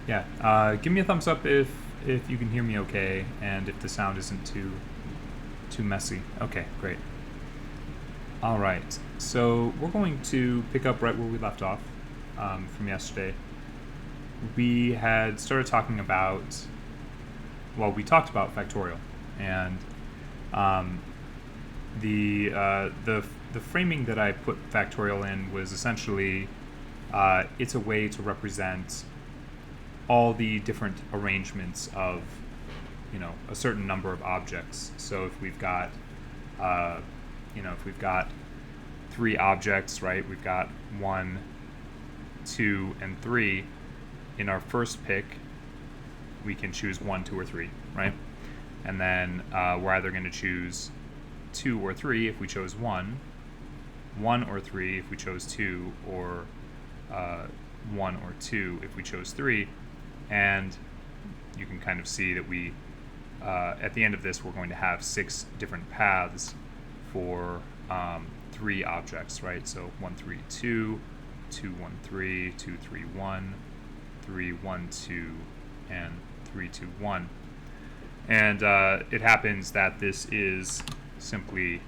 Yeah, give me a thumbs up if you can hear me okay, and if the sound isn't too messy. Okay, great. All right, so we're going to pick up right where we left off from yesterday. We had started talking about, well, we talked about factorial, and the framing that I put factorial in was essentially it's a way to represent all the different arrangements of a certain number of objects. So if we've got if we've got three objects, right? We've got 1, 2, and 3. In our first pick, we can choose 1, 2, or 3, right? And then we're either going to choose 2 or 3 if we chose 1, 1 or 3 if we chose 2, or 1 or 2 if we chose 3. And you can kind of see that we, at the end of this, we're going to have 6 different paths for 3 objects, right? So 1, 3, 2, 2, 1, 3, 2, 3, 1, 3, 1, 2, and 3, 2, 1. And it happens that this is simply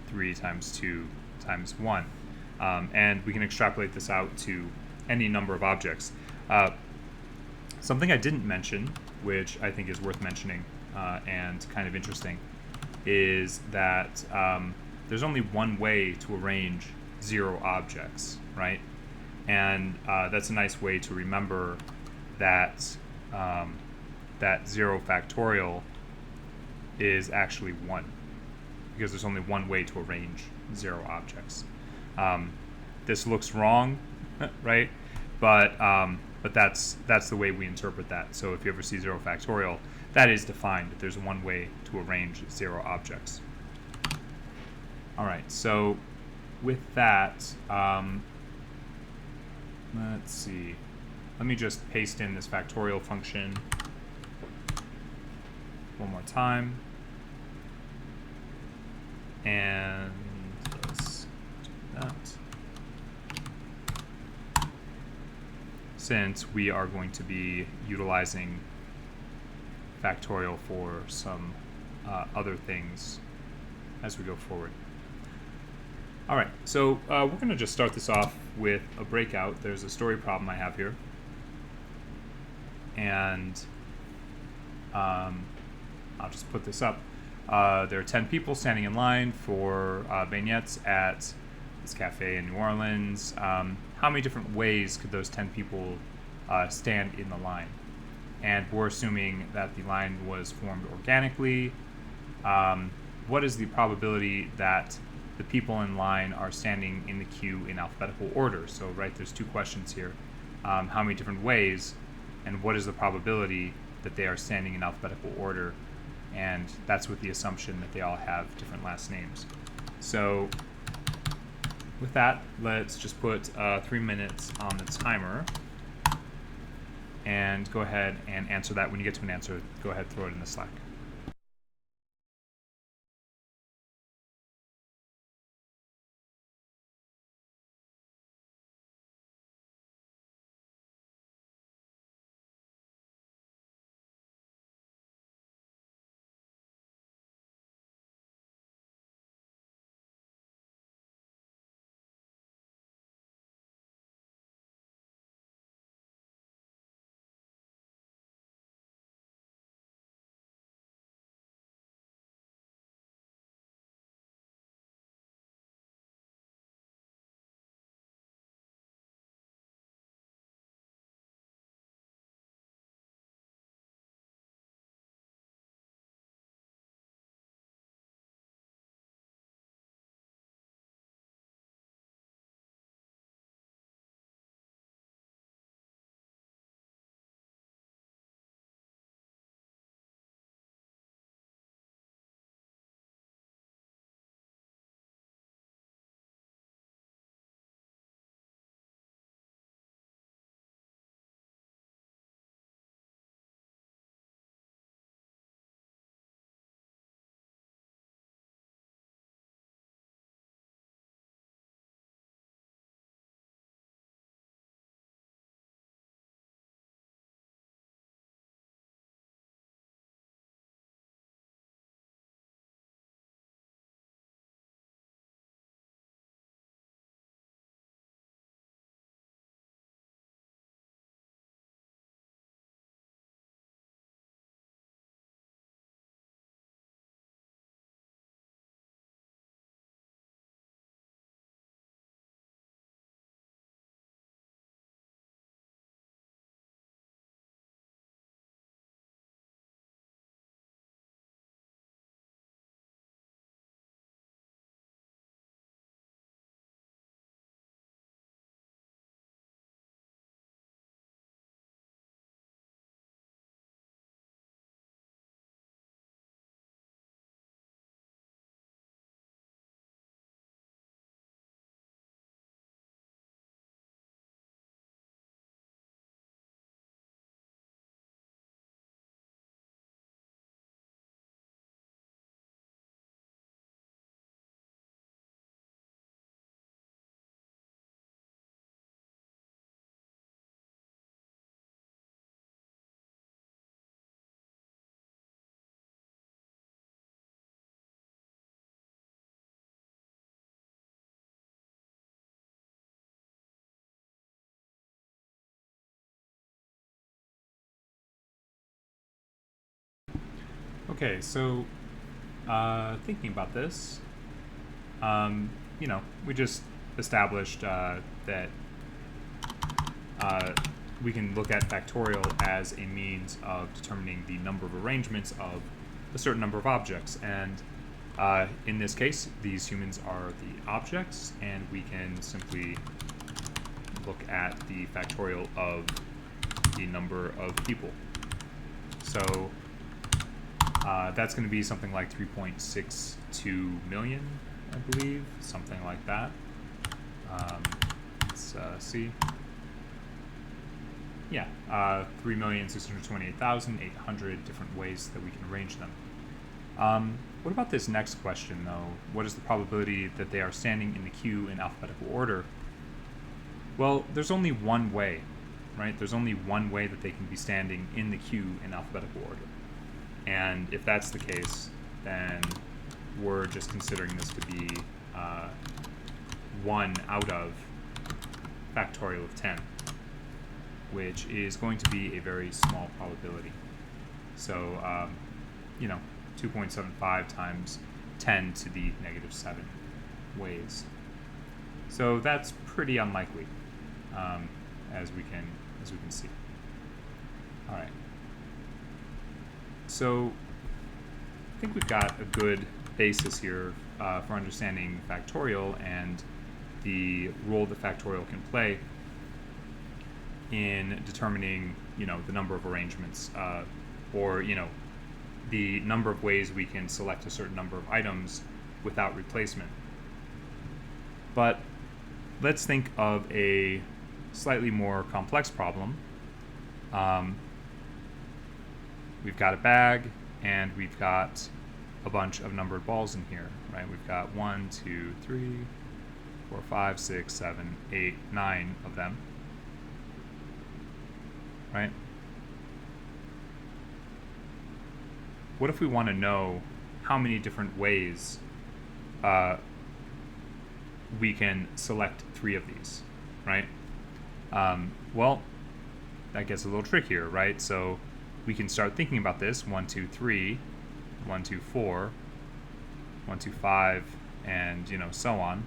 3 times 2 times 1. And we can extrapolate this out to any number of objects. Something I didn't mention, which I think is worth mentioning and kind of interesting, is that there's only one way to arrange 0 objects, right? And that's a nice way to remember that that 0 factorial is actually 1, because there's only one way to arrange 0 objects. This looks wrong, right? But that's the way we interpret that. So if you ever see 0 factorial, that is defined, that there's one way to arrange 0 objects. All right, so with that, let's see. Let me just paste in this factorial function one more time. And let's do that. Since we are going to be utilizing factorial for some other things as we go forward. All right, so we're going to just start this off with a breakout. There's a story problem I have here. And I'll just put this up. There are 10 people standing in line for vignettes at this cafe in New Orleans. How many different ways could those 10 people stand in the line? And we're assuming that the line was formed organically. What is the probability that the people in line are standing in the queue in alphabetical order? So, right, there's 2 questions here. How many different ways, and what is the probability that they are standing in alphabetical order? And that's with the assumption that they all have different last names. So with that, let's just put 3 minutes on the timer and go ahead and answer that. When you get to an answer, go ahead and throw it in the Slack. Okay, so thinking about this, we just established that we can look at factorial as a means of determining the number of arrangements of a certain number of objects. And in this case, these humans are the objects, and we can simply look at the factorial of the number of people. So that's going to be something like 3.62 million, I believe, something like that. Let's see. Yeah, 3,628,800 different ways that we can arrange them. What about this next question, though? What is the probability that they are standing in the queue in alphabetical order? Well, there's only one way, right? There's only one way that they can be standing in the queue in alphabetical order. And if that's the case, then we're just considering this to be 1 out of factorial of 10, which is going to be a very small probability. So, 2.75 times 10 to the negative 7 ways. So that's pretty unlikely, as we can see. All right. So I think we've got a good basis here for understanding factorial and the role that factorial can play in determining, the number of arrangements, or the number of ways we can select a certain number of items without replacement. But let's think of a slightly more complex problem. We've got a bag, and we've got a bunch of numbered balls in here, right? We've got 1, 2, 3, 4, 5, 6, 7, 8, 9 of them, right? What if we want to know how many different ways we can select 3 of these, right? Well, that gets a little trickier, right? So we can start thinking about this: 1, 2, 3, 1, 2, 4, 1, 2, 5, and so on.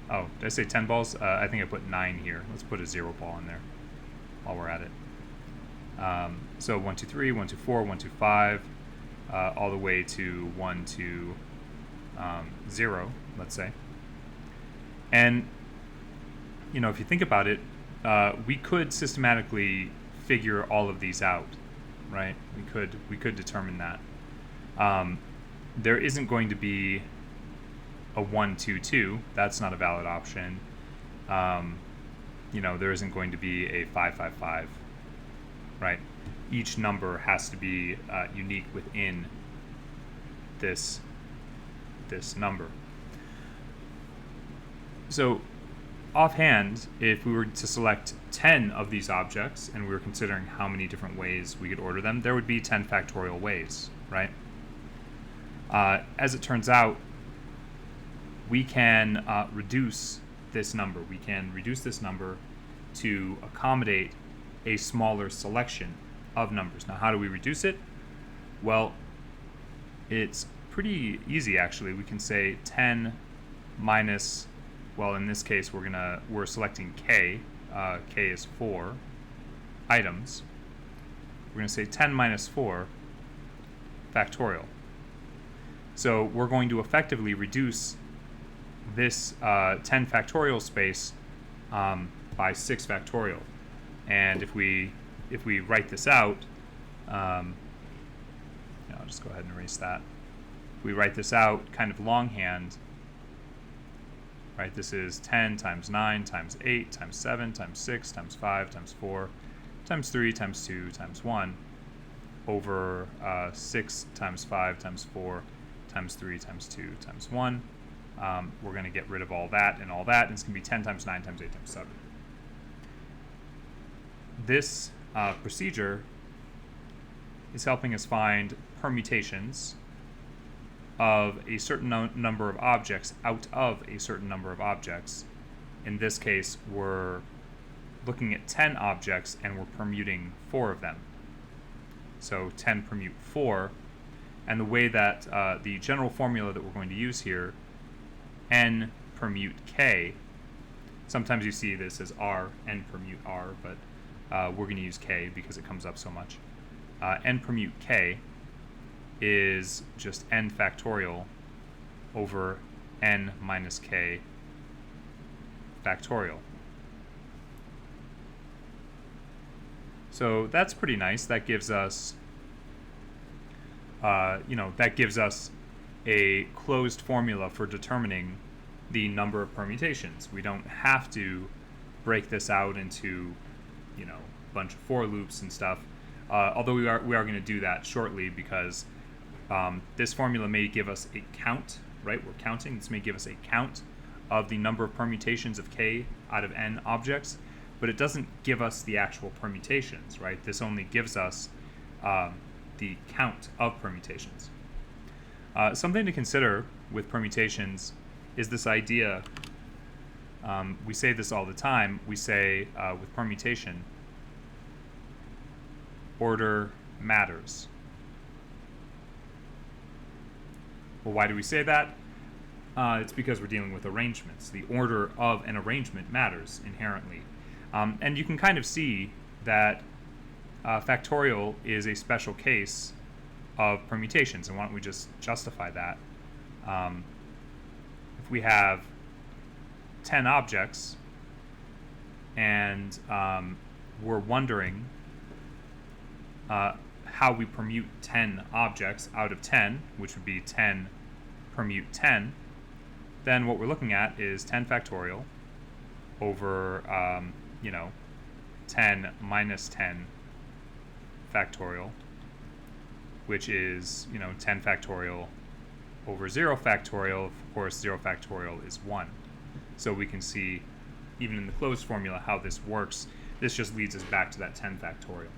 Oh, did I say 10 balls? I think I put 9 here. Let's put a 0 ball in there while we're at it. So 1, 2, 3, 1, 2, 4, 1, 2, 5, all the way to 1, 2, 0, let's say. And if you think about it, we could systematically figure all of these out, right? We could determine that. There isn't going to be a 1, 2, 2. That's not a valid option. There isn't going to be a 5, 5, 5, right? Each number has to be unique within this number. So offhand, if we were to select 10 of these objects and we were considering how many different ways we could order them, there would be 10 factorial ways, right? As it turns out, we can reduce this number. We can reduce this number to accommodate a smaller selection of numbers. Now, how do we reduce it? Well, it's pretty easy, actually. We can say 10 minus, well, in this case, we're selecting k. K is 4 items. We're going to say 10 minus 4 factorial. So we're going to effectively reduce this 10 factorial space by 6 factorial. And if we write this out, I'll just go ahead and erase that. If we write this out kind of longhand, right, this is 10 times 9 times 8 times 7 times 6 times 5 times 4 times 3 times 2 times 1 over 6 times 5 times 4 times 3 times 2 times 1. We're going to get rid of all that, and it's going to be 10 times 9 times 8 times 7. This procedure is helping us find permutations of a certain number of objects out of a certain number of objects. In this case, we're looking at 10 objects and we're permuting 4 of them. so 10 permute 4. And the way that the general formula that we're going to use here, n permute k, sometimes you see this as r, n permute r, but we're going to use k because it comes up so much. N permute k is just n factorial over n minus k factorial. So that's pretty nice. That gives us, that gives us a closed formula for determining the number of permutations. We don't have to break this out into, a bunch of for loops and stuff. Although we are going to do that shortly, because this formula may give us a count, right? We're counting. This may give us a count of the number of permutations of k out of n objects, but it doesn't give us the actual permutations, right? This only gives us the count of permutations. Something to consider with permutations is this idea, we say this all the time, we say with permutation, order matters. Well, why do we say that? It's because we're dealing with arrangements. The order of an arrangement matters inherently. And you can kind of see that factorial is a special case of permutations. And why don't we just justify that? If we have 10 objects and we're wondering how we permute 10 objects out of 10, which would be 10 permute 10, then what we're looking at is 10 factorial over, 10 minus 10 factorial, which is, 10 factorial over 0 factorial. Of course, 0 factorial is 1. So we can see, even in the closed formula, how this works. This just leads us back to that 10 factorial.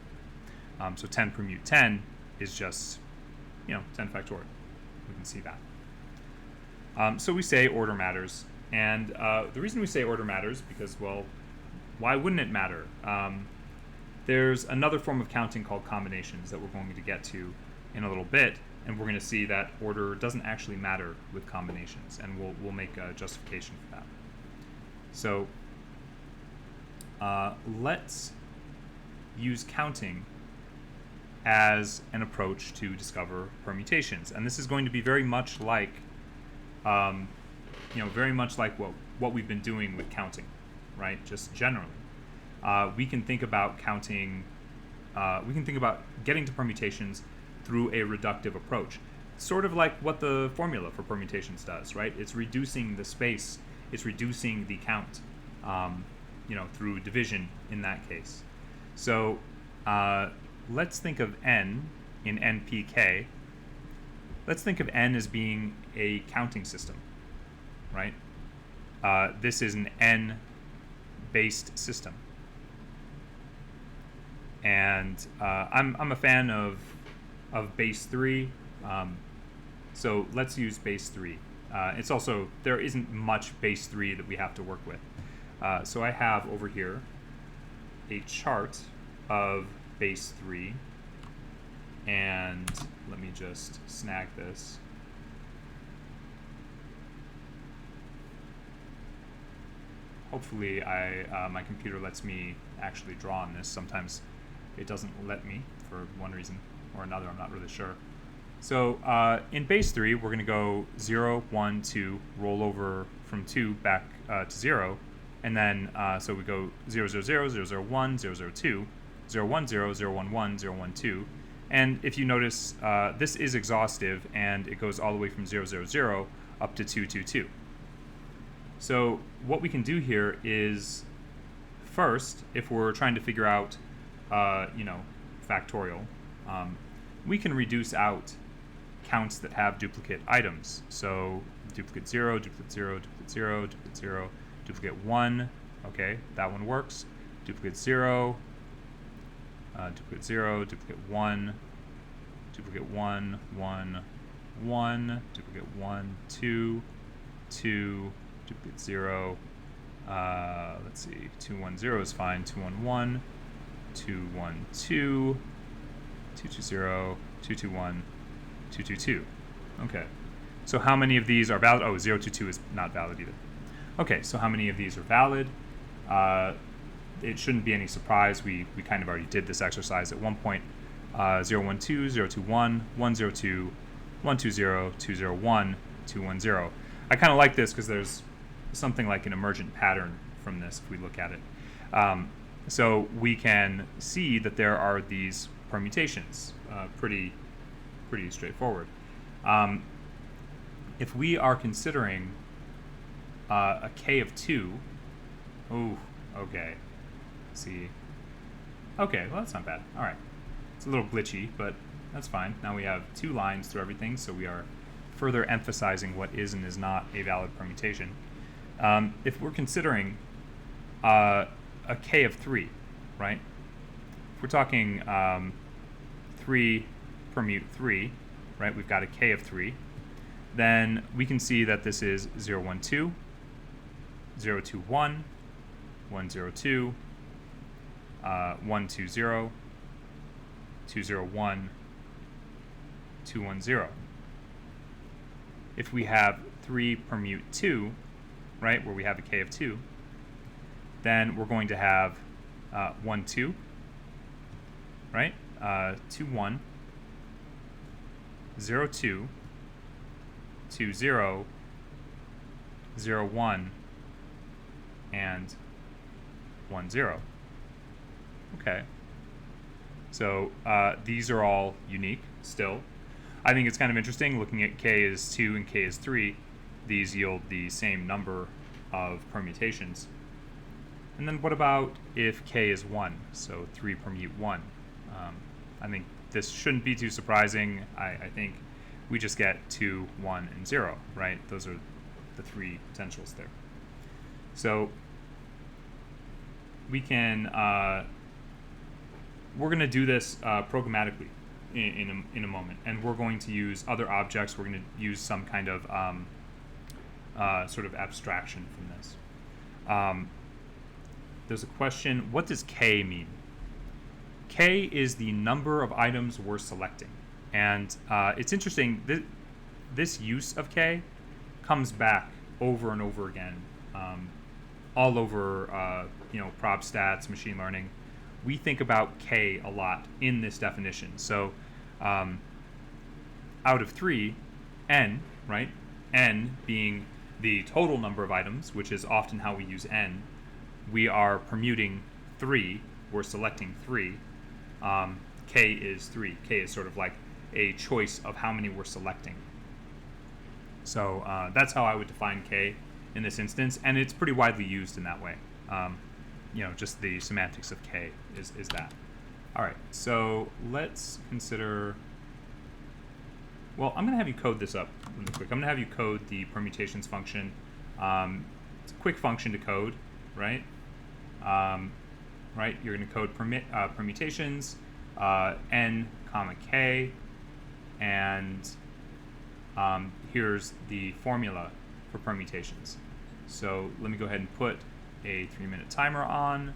So 10 permute 10 is just, 10 factorial. We can see that. So we say order matters. And the reason we say order matters, because, well, why wouldn't it matter? There's another form of counting called combinations that we're going to get to in a little bit, and we're going to see that order doesn't actually matter with combinations, and we'll make a justification for that. So let's use counting as an approach to discover permutations, and this is going to be very much like, what we've been doing with counting, right? Just generally, we can think about counting. We can think about getting to permutations through a reductive approach, sort of like what the formula for permutations does, right? It's reducing the space. It's reducing the count, through division in that case. So let's think of n in NPK. Let's think of n as being a counting system, right? This is an n-based system. And I'm a fan of base 3. So let's use base 3. It's also, there isn't much base 3 that we have to work with. So I have over here a chart of base 3. And let me just snag this. Hopefully my computer lets me actually draw on this. Sometimes it doesn't let me for one reason or another, I'm not really sure. So in base 3, we're going to go 0, 1, 2, roll over from 2 back to 0, and then so we go 0, 0, 0, 0, 0, 1, 0, 0, 2, 0, 1, 0, 0, 1, 1, 0, 1, 2. And if you notice, this is exhaustive, and it goes all the way from 0, 0, 0 up to 2, 2, 2. So what we can do here is, first, if we're trying to figure out, factorial, we can reduce out counts that have duplicate items. So duplicate 0, duplicate 0, duplicate 0, duplicate 0, duplicate 1. Okay, that one works. Duplicate 0, duplicate 0, duplicate 1, duplicate 1, 1, 1, duplicate 1, 2, 2, duplicate 0. Let's see, 2, 1, 0 is fine. 2, 1, 1, 2, 1, 2, 220, 221, 222. Okay. So how many of these are valid? Oh, 022 is not valid either. Okay, so how many of these are valid? It shouldn't be any surprise. We kind of already did this exercise at one point. 012, 021, 102, 120, 201, 210. I kind of like this because there's something like an emergent pattern from this if we look at it. So we can see that there are these permutations, pretty straightforward. If we are considering a k of 2, ooh, okay, see, okay, well that's not bad. All right, it's a little glitchy, but that's fine. Now we have 2 lines through everything, so we are further emphasizing what is and is not a valid permutation. If we're considering a k of 3, right? If we're talking 3 permute 3, right? We've got a k of 3. Then we can see that this is 012, 021, 102, 120, 201, 210. If we have 3 permute 2, right, where we have a k of 2, then we're going to have 1, 2, right? 2, 1, 0, 2, 2, 0, 0, 1, and 1, 0. Okay. So these are all unique still. I think it's kind of interesting looking at k is 2 and k is 3. These yield the same number of permutations. And then what about if k is 1? So 3 permute 1. I think this shouldn't be too surprising. I think we just get 2, 1, and 0, right? Those are the 3 potentials there. So we can, we're going to do this programmatically in a moment, and we're going to use other objects. We're going to use some kind of sort of abstraction from this. There's a question, what does k mean? K is the number of items we're selecting. And it's interesting, this use of k comes back over and over again, all over prop stats, machine learning. We think about k a lot in this definition. So out of 3, n, right? N being the total number of items, which is often how we use n, we are permuting 3, we're selecting 3. K is 3. K is sort of like a choice of how many we're selecting. So that's how I would define k in this instance, and it's pretty widely used in that way. Just the semantics of k is that. All right, so let's consider, well, I'm going to have you code this up really quick. I'm going to have you code the permutations function. It's a quick function to code, right? Right, you're going to code permutations, n comma k, and here's the formula for permutations. So let me go ahead and put a 3-minute timer on,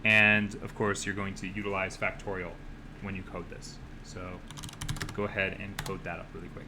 and of course you're going to utilize factorial when you code this. So go ahead and code that up really quick.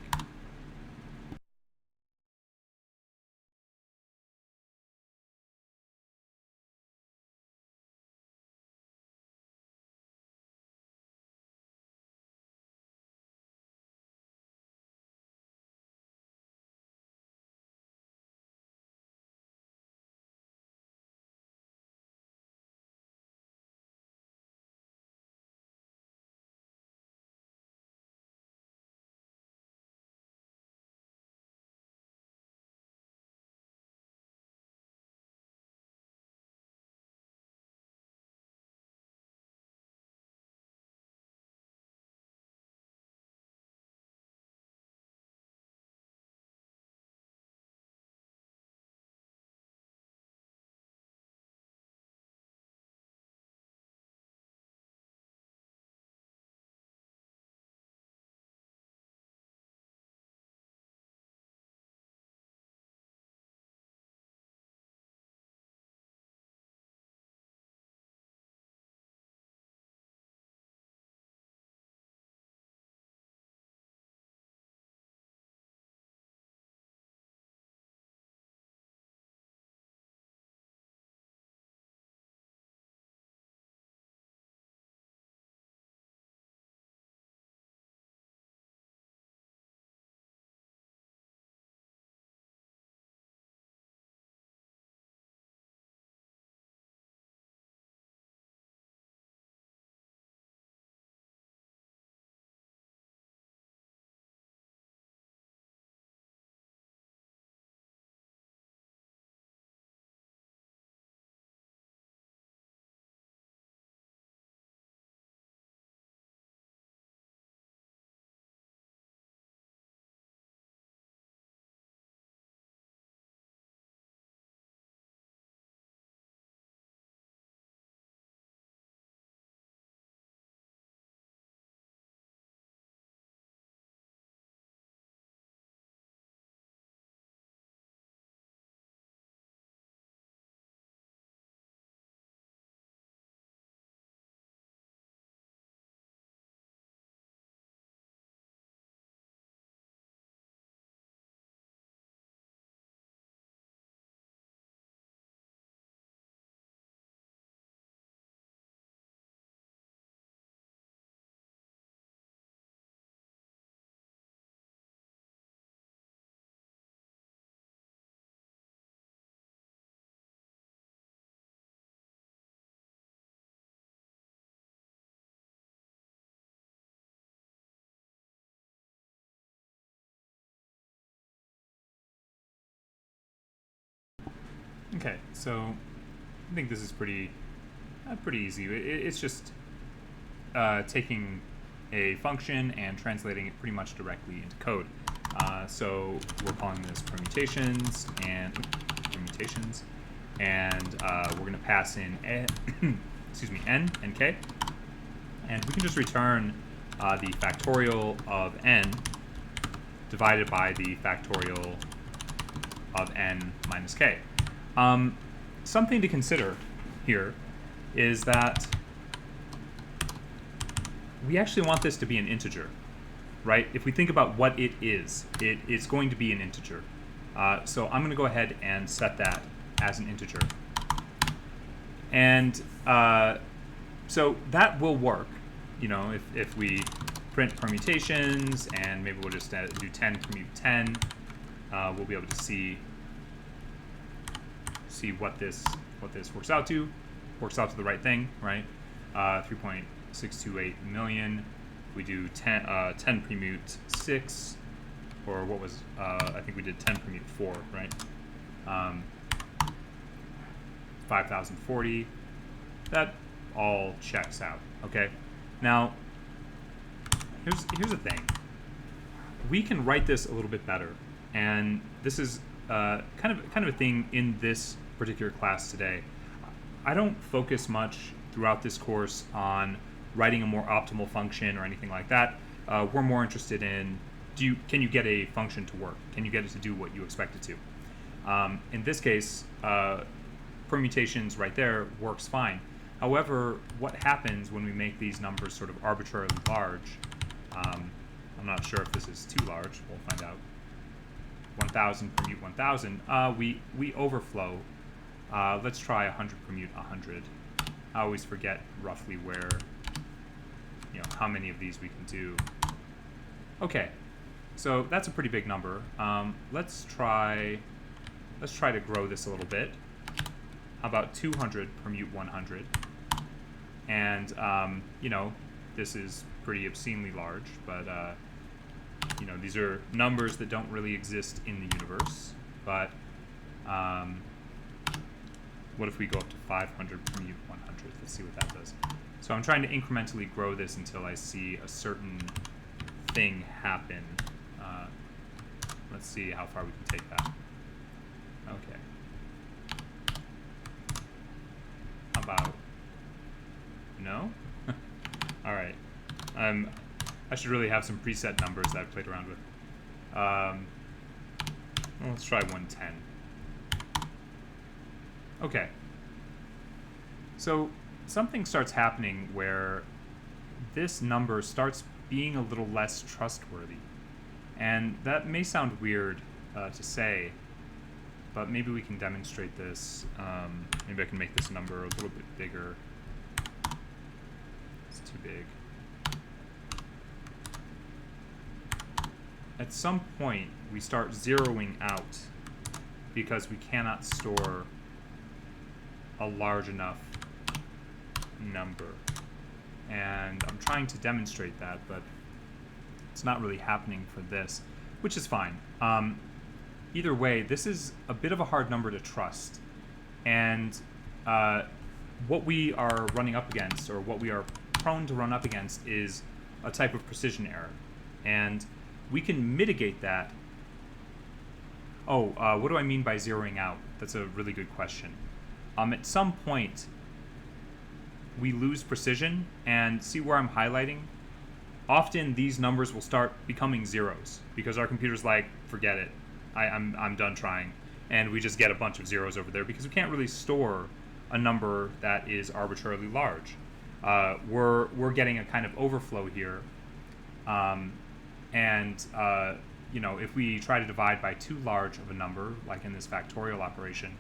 Okay, so I think this is pretty easy. It's just taking a function and translating it pretty much directly into code. So we're calling this permutations, and we're going to pass in excuse me, n and k, and we can just return the factorial of n divided by the factorial of n minus k. Something to consider here is that we actually want this to be an integer, right? If we think about what it is, it's going to be an integer. So I'm going to go ahead and set that as an integer. And so that will work, you know, if we print permutations, and maybe we'll just do 10 permute 10, we'll be able to see what this works out to. Works out to the right thing, right? 3.628 million. We do 10 permute 6, or what was, I think we did 10 permute 4, right? 5,040. That all checks out, okay? Now, here's the thing. We can write this a little bit better, and this is kind of a thing in this particular class today. I don't focus much throughout this course on writing a more optimal function or anything like that. We're more interested in, can you get a function to work? Can you get it to do what you expect it to? In this case, permutations right there works fine. However, what happens when we make these numbers sort of arbitrarily large? I'm not sure if this is too large. We'll find out. 1,000 permute 1,000. We overflow. Let's try 100 permute 100. I always forget roughly where, how many of these we can do. Okay, so that's a pretty big number. Let's try to grow this a little bit. How about 200 permute 100? And this is pretty obscenely large, but these are numbers that don't really exist in the universe. But what if we go up to 500 permute 100? Let's see what that does. So I'm trying to incrementally grow this until I see a certain thing happen. Let's see how far we can take that. Okay. How about no? All right. I should really have some preset numbers that I've played around with. Well, let's try 110. Okay. So something starts happening where this number starts being a little less trustworthy. And that may sound weird to say, but maybe we can demonstrate this. Maybe I can make this number a little bit bigger. It's too big. At some point, we start zeroing out because we cannot store a large enough number. And I'm trying to demonstrate that, but it's not really happening for this, which is fine. Either way, this is a bit of a hard number to trust. And what we are running up against, or what we are prone to run up against, is a type of precision error. And we can mitigate that. What do I mean by zeroing out? That's a really good question. At some point, we lose precision, and see where I'm highlighting? Often these numbers will start becoming zeros because our computer's like, forget it, I'm done trying. And we just get a bunch of zeros over there because we can't really store a number that is arbitrarily large. We're getting a kind of overflow here. If we try to divide by too large of a number, like in this factorial operation,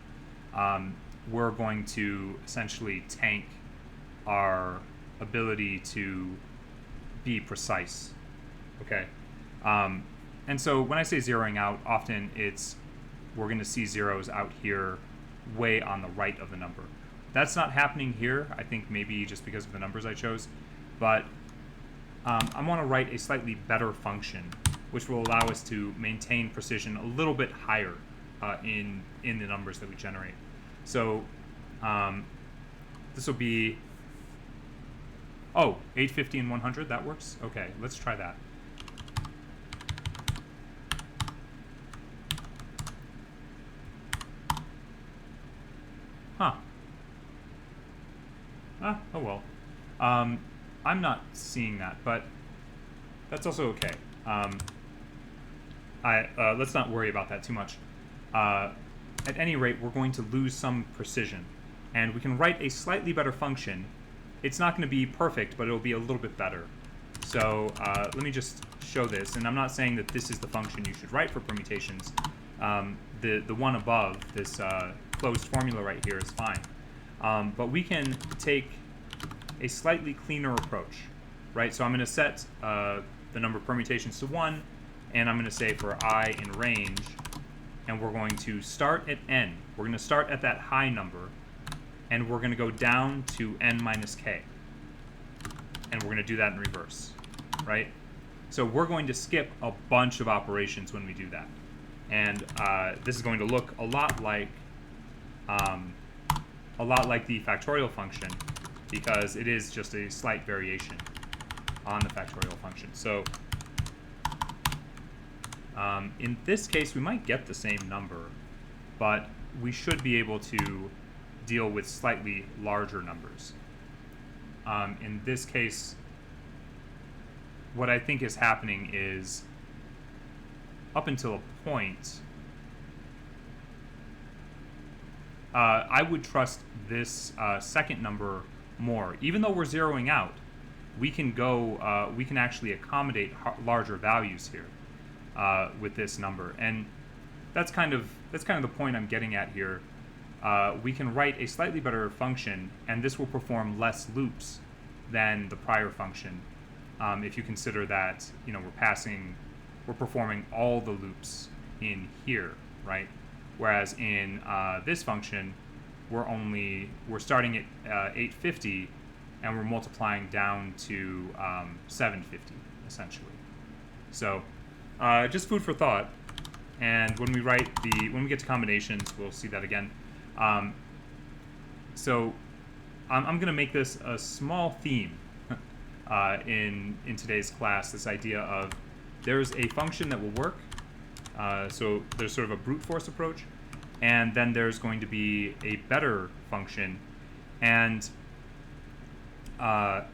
we're going to essentially tank our ability to be precise. Okay? And so when I say zeroing out, often we're going to see zeros out here way on the right of the number. That's not happening here, I think maybe just because of the numbers I chose, but I want to write a slightly better function which will allow us to maintain precision a little bit higher in the numbers that we generate. So this will be, 850 and 100, that works? Okay, let's try that. Huh. Oh well. I'm not seeing that, but that's also okay. Let's not worry about that too much. At any rate, we're going to lose some precision, and we can write a slightly better function. It's not going to be perfect, but it'll be a little bit better. So let me just show this, and I'm not saying that this is the function you should write for permutations. The one above, this closed formula right here, is fine. But we can take a slightly cleaner approach, right? So I'm going to set the number of permutations to 1, and I'm going to say for I in range, and we're going to start at n. We're going to start at that high number, and we're going to go down to n minus k. And we're going to do that in reverse, right? So we're going to skip a bunch of operations when we do that. And this is going to look a lot like the factorial function, because it is just a slight variation on the factorial function. So in this case, we might get the same number, but we should be able to deal with slightly larger numbers. In this case, what I think is happening is, up until a point, I would trust this second number more. Even though we're zeroing out, we can go. We can actually accommodate larger values here with this number, and that's kind of the point I'm getting at here. We can write a slightly better function, and this will perform less loops than the prior function. If you consider that, we're performing all the loops in here, right? Whereas in this function, we're starting at 850, and we're multiplying down to 750 essentially. So just food for thought. And when we get to combinations, we'll see that again. So I'm going to make this a small theme in today's class. This idea of there's a function that will work. So there's sort of a brute force approach, and then there's going to be a better function, and that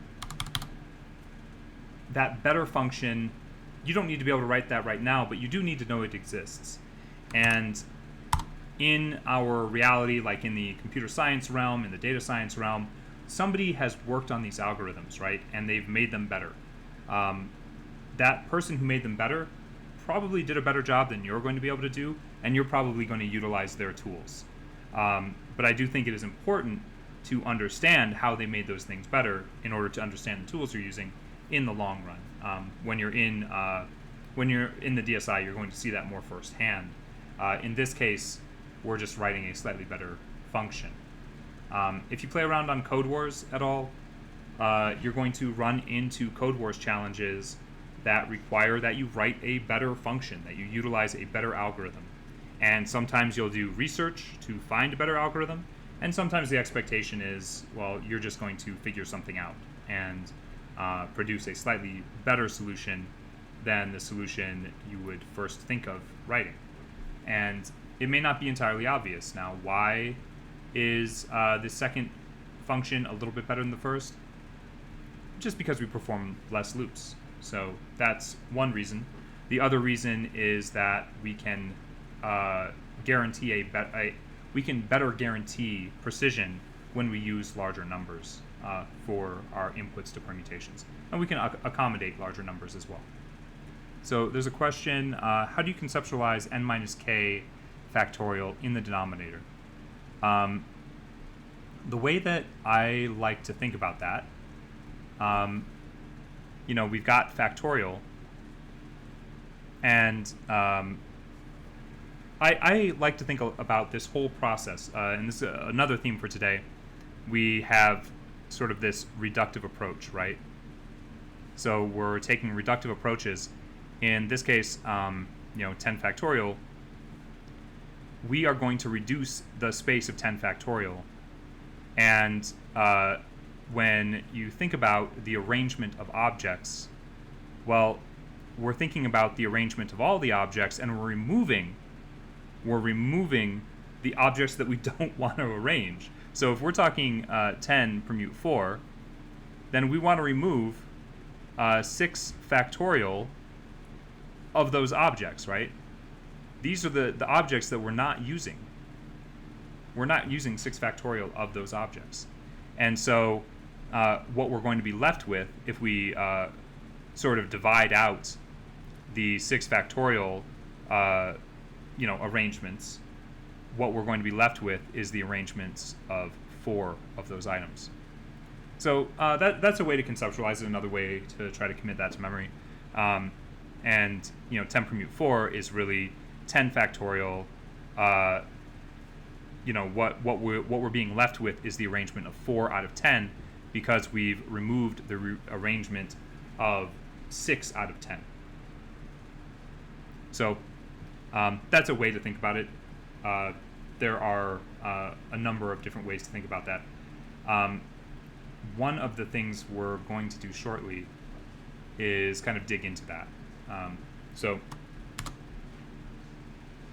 better function, you don't need to be able to write that right now, but you do need to know it exists. And in our reality, like in the computer science realm, in the data science realm, somebody has worked on these algorithms, right? And they've made them better. That person who made them better probably did a better job than you're going to be able to do, and you're probably going to utilize their tools. But I do think it is important to understand how they made those things better in order to understand the tools you're using in the long run. When you're in the DSI, you're going to see that more firsthand. In this case, we're just writing a slightly better function. If you play around on Code Wars at all, you're going to run into Code Wars challenges that require that you write a better function, that you utilize a better algorithm. And sometimes you'll do research to find a better algorithm, and sometimes the expectation is, well, you're just going to figure something out and produce a slightly better solution than the solution you would first think of writing. And it may not be entirely obvious. Now, why is the second function a little bit better than the first? Just because we perform less loops. So that's one reason. The other reason is that we can guarantee we can better guarantee precision when we use larger numbers for our inputs to permutations, and we can accommodate larger numbers as well. So there's a question: how do you conceptualize n minus k factorial in the denominator? The way that I like to think about that, we've got factorial, and I like to think about this whole process, and this is another theme for today. We have sort of this reductive approach, right? So we're taking reductive approaches. In this case, 10 factorial, we are going to reduce the space of 10 factorial. And when you think about the arrangement of objects, well, we're thinking about the arrangement of all the objects, and we're removing the objects that we don't want to arrange. So if we're talking 10 permute 4, then we want to remove 6 factorial of those objects, right? These are the objects that we're not using. We're not using 6 factorial of those objects. And so what we're going to be left with, if we sort of divide out the 6 factorial arrangements, what we're going to be left with is the arrangements of 4 of those items. So that's a way to conceptualize it, another way to try to commit that to memory. And 10 permute 4 is really 10 factorial. What we're being left with is the arrangement of 4 out of 10, because we've removed the arrangement of 6 out of 10. So that's a way to think about it. There are a number of different ways to think about that. One of the things we're going to do shortly is kind of dig into that.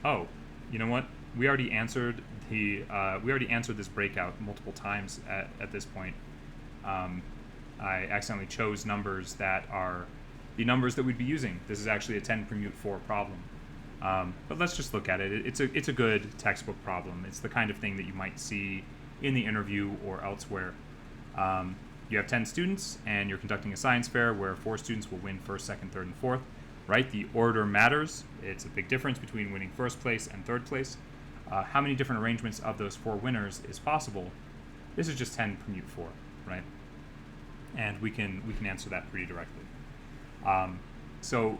Oh, you know what? We already answered this breakout multiple times at this point. I accidentally chose numbers that are the numbers that we'd be using. This is actually a 10 permute 4 problem. But let's just look at it. It's a good textbook problem. It's the kind of thing that you might see in the interview or elsewhere. You have 10 students, and you're conducting a science fair where 4 students will win first, second, third, and fourth. Right? The order matters. It's a big difference between winning first place and third place. How many different arrangements of those 4 winners is possible? This is just 10 permute 4, right? And we can answer that pretty directly. So,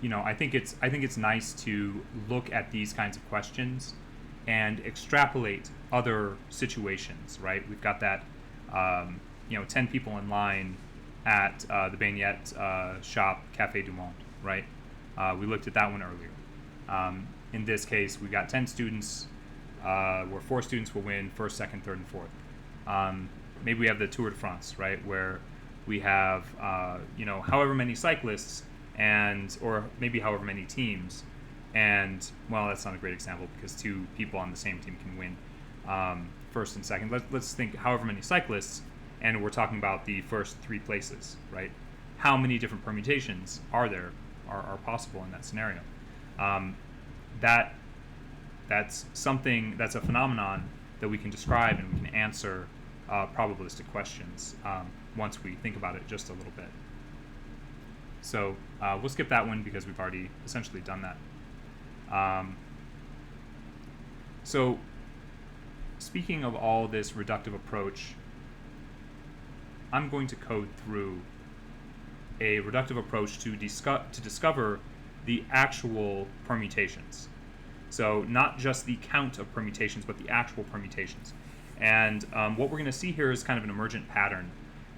I think it's nice to look at these kinds of questions and extrapolate other situations, right? We've got that, 10 people in line at the bagnette shop Café du Monde, right? We looked at that one earlier. In this case, we got 10 students, where 4 students will win first, second, third, and fourth. Maybe we have the Tour de France, right, where we have however many cyclists or maybe however many teams, and well, that's not a great example because 2 people on the same team can win first and second. Let's think however many cyclists, and we're talking about the first 3 places, right? How many different permutations are possible in that scenario? That's a phenomenon that we can describe, and we can answer probabilistic questions once we think about it just a little bit. So we'll skip that one because we've already essentially done that. So speaking of all this reductive approach, I'm going to code through a reductive approach to discover the actual permutations. So not just the count of permutations, but the actual permutations. And what we're going to see here is kind of an emergent pattern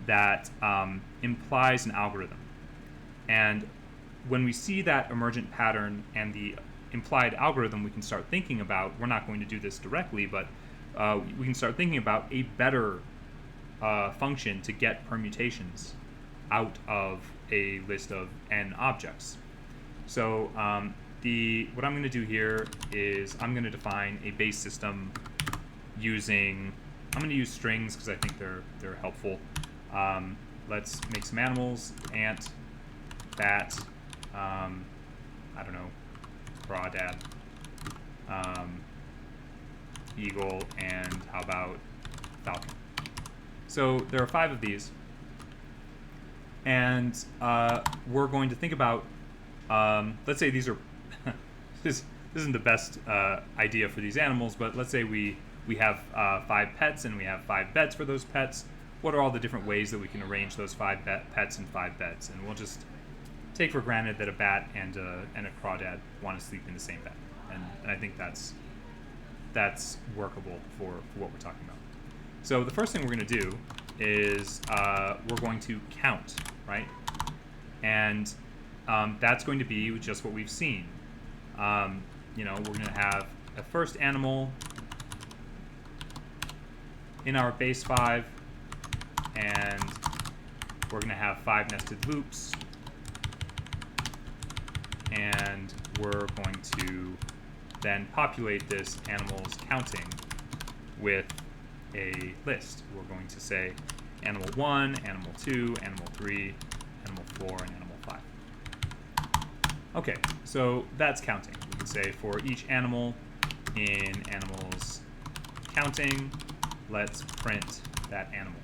that implies an algorithm. And when we see that emergent pattern and the implied algorithm, we can start thinking about, we're not going to do this directly, but we can start thinking about a better function to get permutations out of a list of n objects. So what I'm going to do here is I'm going to define a base system I'm going to use strings because I think they're helpful. Let's make some animals: ant, bat, I don't know, crawdad, eagle, and how about falcon? So there are 5 of these, and we're going to think about, let's say these are, this isn't the best idea for these animals, but let's say we have 5 pets and we have 5 beds for those pets. What are all the different ways that we can arrange those 5 pets in 5 beds? And we'll just take for granted that a bat and a crawdad want to sleep in the same bed, and I think that's workable for what we're talking about. So the first thing we're going to do is we're going to count, right? And that's going to be just what we've seen. We're going to have a first animal in our base 5, and we're going to have 5 nested loops, and we're going to then populate this animals counting with a list. We're going to say animal 1, animal 2, animal 3, animal 4, and animal 5. Okay, so that's counting. We can say for each animal in animals counting, let's print that animal.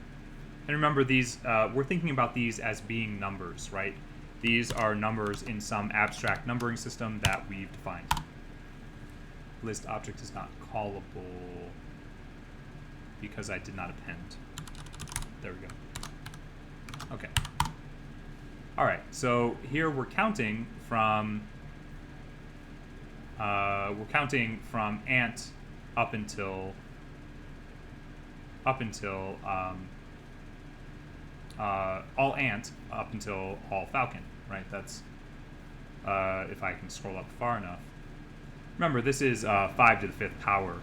And remember, these we're thinking about these as being numbers, right? These are numbers in some abstract numbering system that we've defined. List object is not callable because I did not append. There we go. Okay. All right. So here we're counting from ant up until all ant up until all falcon, right? That's if I can scroll up far enough. Remember, this is 5 to the 5th power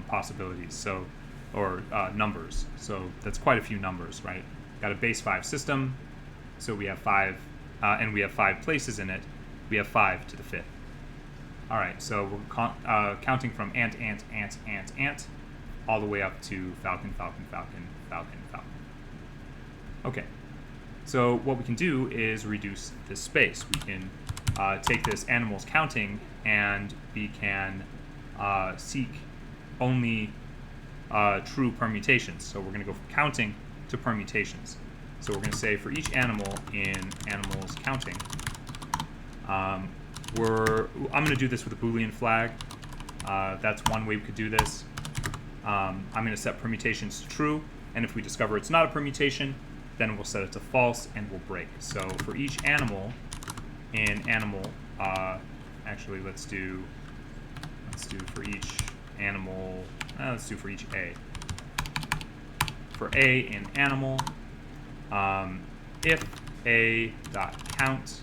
possibilities, so or numbers. So that's quite a few numbers, right? Got a base 5 system, so we have 5, and we have 5 places in it. We have 5 to the 5th. All right, so we're counting from ant, all the way up to falcon, falcon, falcon, falcon, falcon. Okay, so what we can do is reduce this space. We can take this animals counting, and we can seek only true permutations. So we're going to go from counting to permutations. So we're going to say for each animal in animals counting, I'm going to do this with a Boolean flag. That's one way we could do this. I'm going to set permutations to true, and if we discover it's not a permutation, then we'll set it to false and we'll break. So for each animal in animal, actually let's do for each animal, let's do for each A. For A in animal, if A dot count,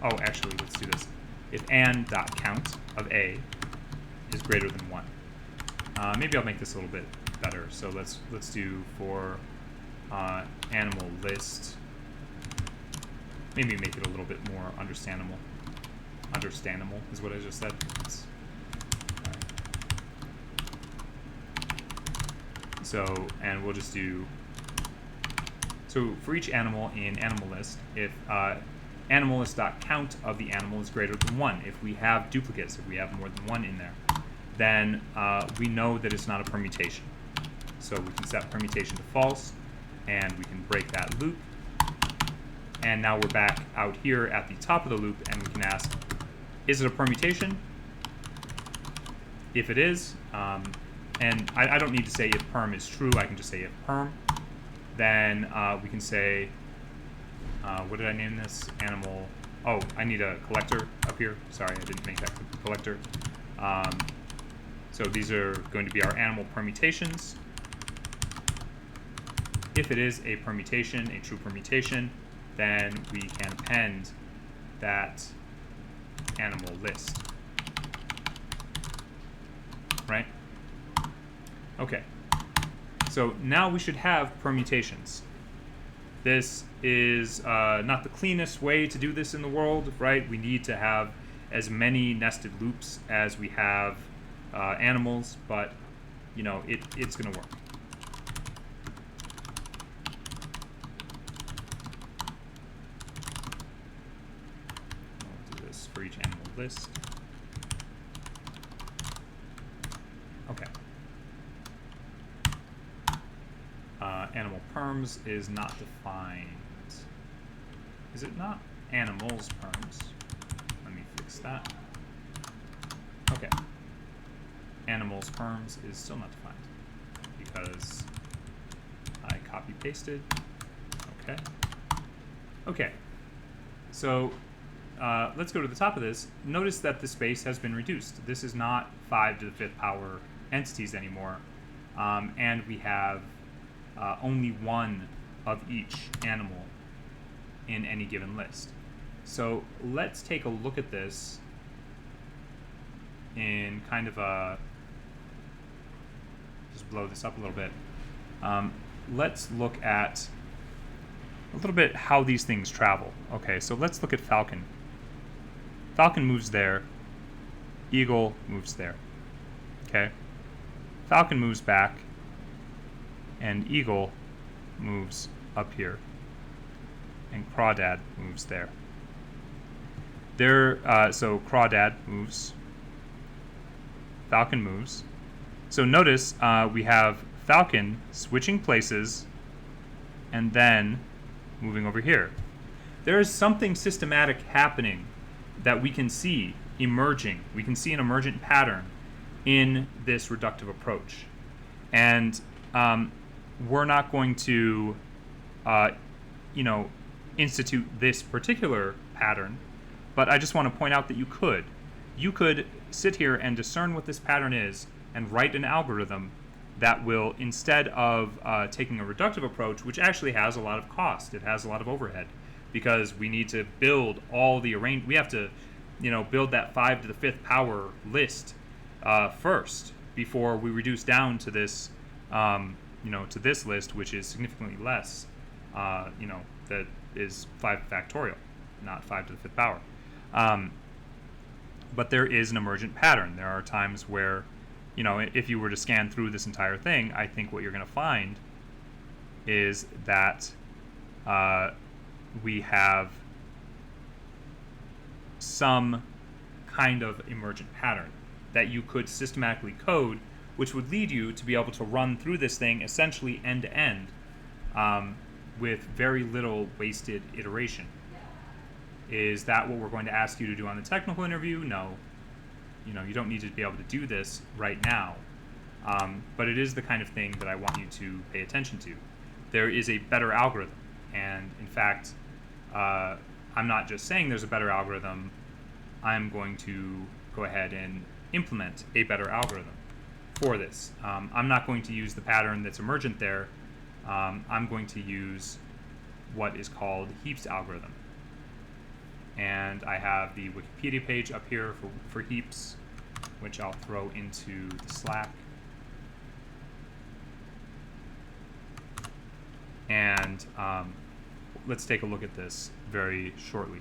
oh actually let's do this. If an dot count of A is greater than 1. Maybe I'll make this a little bit better. So let's do for animal list. Maybe make it a little bit more understandable. Understandable is what I just said. All right. So, and we'll just do. So for each animal in animal list, if animal list dot count of the animal is greater than 1, if we have duplicates, if we have more than 1 in there, then we know that it's not a permutation. So we can set permutation to false, and we can break that loop. And now we're back out here at the top of the loop, and we can ask, is it a permutation? If it is, and I don't need to say if perm is true, I can just say if perm, then we can say, what did I name this? Animal, oh, I need a collector up here. Sorry, I didn't make that collector. So these are going to be our animal permutations. If it is a permutation, a true permutation, then we can append that animal list. Right? Okay. So now we should have permutations. This is not the cleanest way to do this in the world, right? We need to have as many nested loops as we have animals, but you know, it's going to work. We'll do this for each animal list. Okay. Animal perms is not defined. Is it not animals perms? Let me fix that. Okay. Animals perms is still not defined because I copy pasted. Okay. Okay. So let's go to the top of this. Notice that the space has been reduced. This is not 5 to the 5th power entities anymore, and we have only one of each animal in any given list. So let's take a look at this in kind of a, just blow this up a little bit. Let's look at a little bit how these things travel. Okay, so let's look at Falcon. Falcon moves there. Eagle moves there. Okay. Falcon moves back. And Eagle moves up here. And Crawdad moves there. So Crawdad moves. Falcon moves. So notice we have Falcon switching places and then moving over here. There is something systematic happening that we can see emerging. We can see an emergent pattern in this reductive approach. And we're not going to, institute this particular pattern, but I just want to point out that you could. You could sit here and discern what this pattern is and write an algorithm that will, instead of taking a reductive approach, which actually has a lot of cost, it has a lot of overhead, because we need to build all the we have to, build that 5 to the 5th power list first before we reduce down to this, to this list, which is significantly less, that is 5 factorial, not 5 to the 5th power. But there is an emergent pattern. There are times where, if you were to scan through this entire thing, I think what you're going to find is that we have some kind of emergent pattern that you could systematically code, which would lead you to be able to run through this thing essentially end to end with very little wasted iteration. Is that what we're going to ask you to do on the technical interview? No. You don't need to be able to do this right now. But it is the kind of thing that I want you to pay attention to. There is a better algorithm. And in fact, I'm not just saying there's a better algorithm. I'm going to go ahead and implement a better algorithm for this. I'm not going to use the pattern that's emergent there. I'm going to use what is called heaps algorithm. And I have the Wikipedia page up here for heaps, which I'll throw into the Slack. And let's take a look at this very shortly.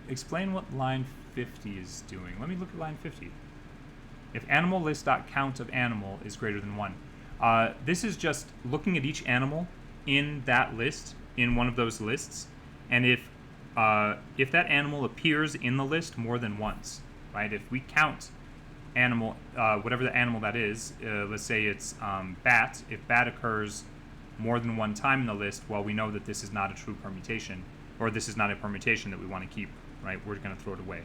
Explain what line 50 is doing. Let me look at line 50. If animal list.count of animal is greater than 1. This is just looking at each animal in that list, in one of those lists, and if that animal appears in the list more than once, right? If we count animal, whatever the animal that is, let's say it's bat. If bat occurs more than one time in the list, well, we know that this is not a true permutation, or this is not a permutation that we want to keep, right? We're going to throw it away.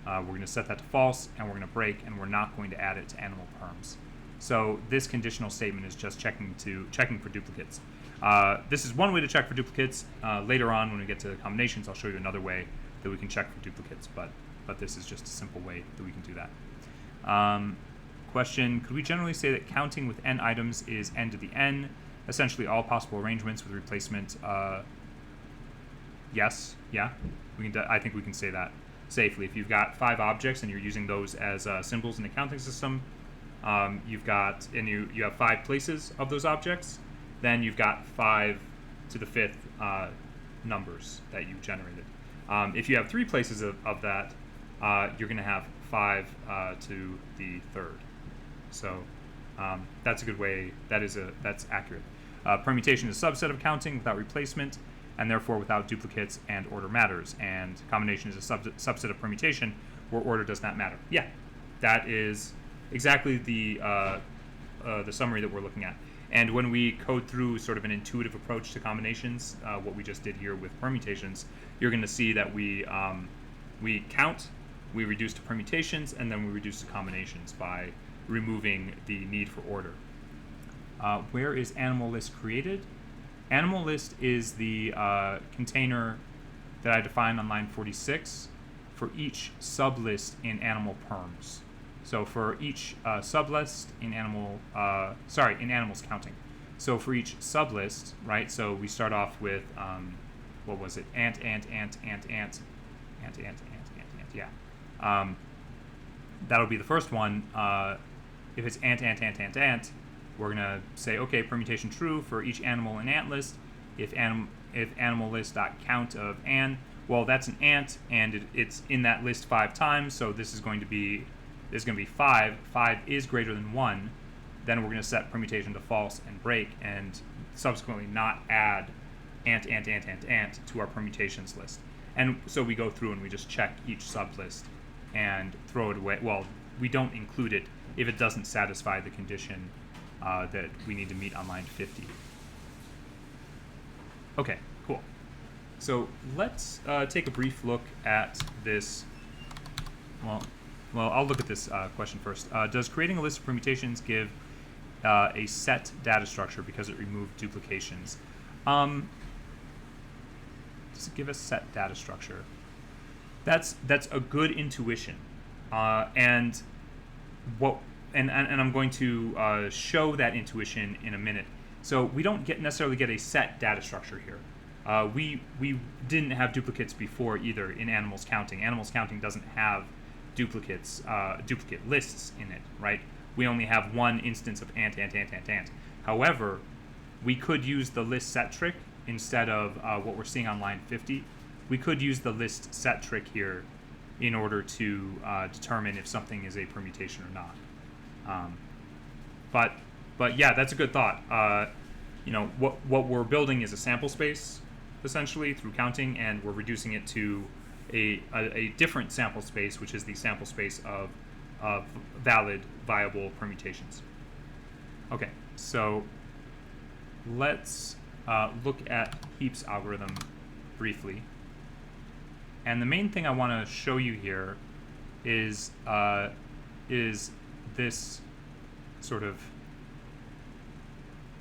We're going to set that to false, and we're going to break, and we're not going to add it to animal perms. So this conditional statement is just checking for duplicates. This is one way to check for duplicates. Later on, when we get to combinations, I'll show you another way that we can check for duplicates, but this is just a simple way that we can do that. Question, could we generally say that counting with n items is n to the n, essentially all possible arrangements with replacement? Yes, yeah, I think we can say that safely. If you've got 5 objects and you're using those as symbols in the counting system, you have 5 places of those objects, then you've got 5 to the 5th numbers that you generated. If you have 3 places of that, you're going to have 5 to the 3rd. So that's a good way. That's accurate. Permutation is a subset of counting without replacement, and therefore without duplicates and order matters. And combination is a subset of permutation where order does not matter. Yeah, that is exactly the summary that we're looking at. And when we code through sort of an intuitive approach to combinations, what we just did here with permutations, you're going to see that we count, we reduce to permutations, and then we reduce to combinations by removing the need for order. Where is animal list created? Animal list is the container that I define on line 46 for each sublist in animal perms. So for each sublist in in animals counting. So for each sublist, right? So we start off with what was it? Ant. Yeah. that'll be the first one. If it's ant, we're gonna say, okay, permutation true for each animal in ant list. If animal list dot count of an, well, that's an ant, and it's in that list 5 times, so this is going to be 5. 5 is greater than 1. Then we're going to set permutation to false and break, and subsequently not add ant to our permutations list. And so we go through and we just check each sublist and throw it away. Well, we don't include it if it doesn't satisfy the condition that we need to meet on line 50. Okay, cool. So let's take a brief look at this. Well, I'll look at this question first. Does creating a list of permutations give a set data structure because it removed duplications? Does it give a set data structure? That's a good intuition, and I'm going to show that intuition in a minute. So we don't necessarily get a set data structure here. We didn't have duplicates before either in animals counting. Animals counting doesn't have duplicate lists in it, right? We only have one instance of ant. However, we could use the list set trick instead of what we're seeing on line 50. We could use the list set trick here in order to determine if something is a permutation or not. But yeah, that's a good thought. What we're building is a sample space, essentially, through counting, and we're reducing it to a different sample space, which is the sample space of valid, viable permutations. Okay, so let's look at Heap's algorithm briefly. And the main thing I want to show you here is this sort of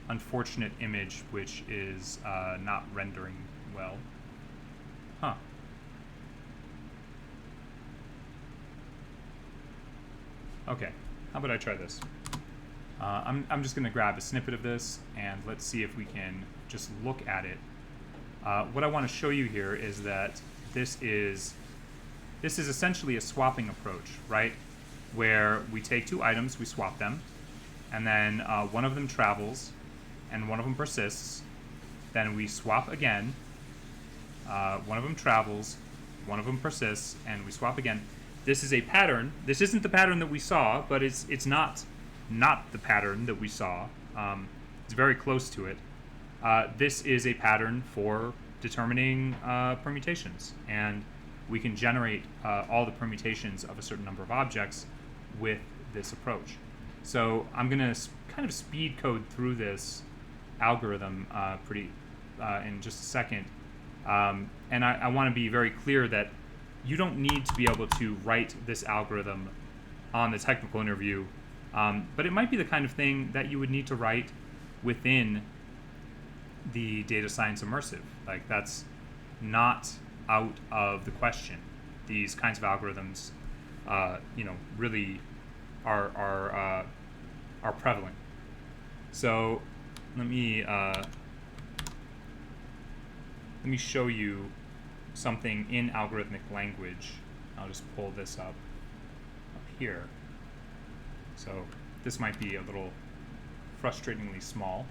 unfortunate image, which is not rendering well. Huh. Okay, how about I try this? I'm just going to grab a snippet of this, and let's see if we can just look at it. What I want to show you here is that this is essentially a swapping approach, right? Where we take 2 items, we swap them, and then one of them travels, and one of them persists. Then we swap again. One of them travels, one of them persists, and we swap again. This is a pattern. This isn't the pattern that we saw, but it's not the pattern that we saw. It's very close to it. This is a pattern for determining permutations, and we can generate all the permutations of a certain number of objects with this approach. So I'm going to kind of speed code through this algorithm in just a second. And I want to be very clear that you don't need to be able to write this algorithm on the technical interview, but it might be the kind of thing that you would need to write within the data science immersive. Like, that's not out of the question. These kinds of algorithms, really are prevalent. So let me show you something in algorithmic language. I'll just pull this up here. So this might be a little frustratingly small,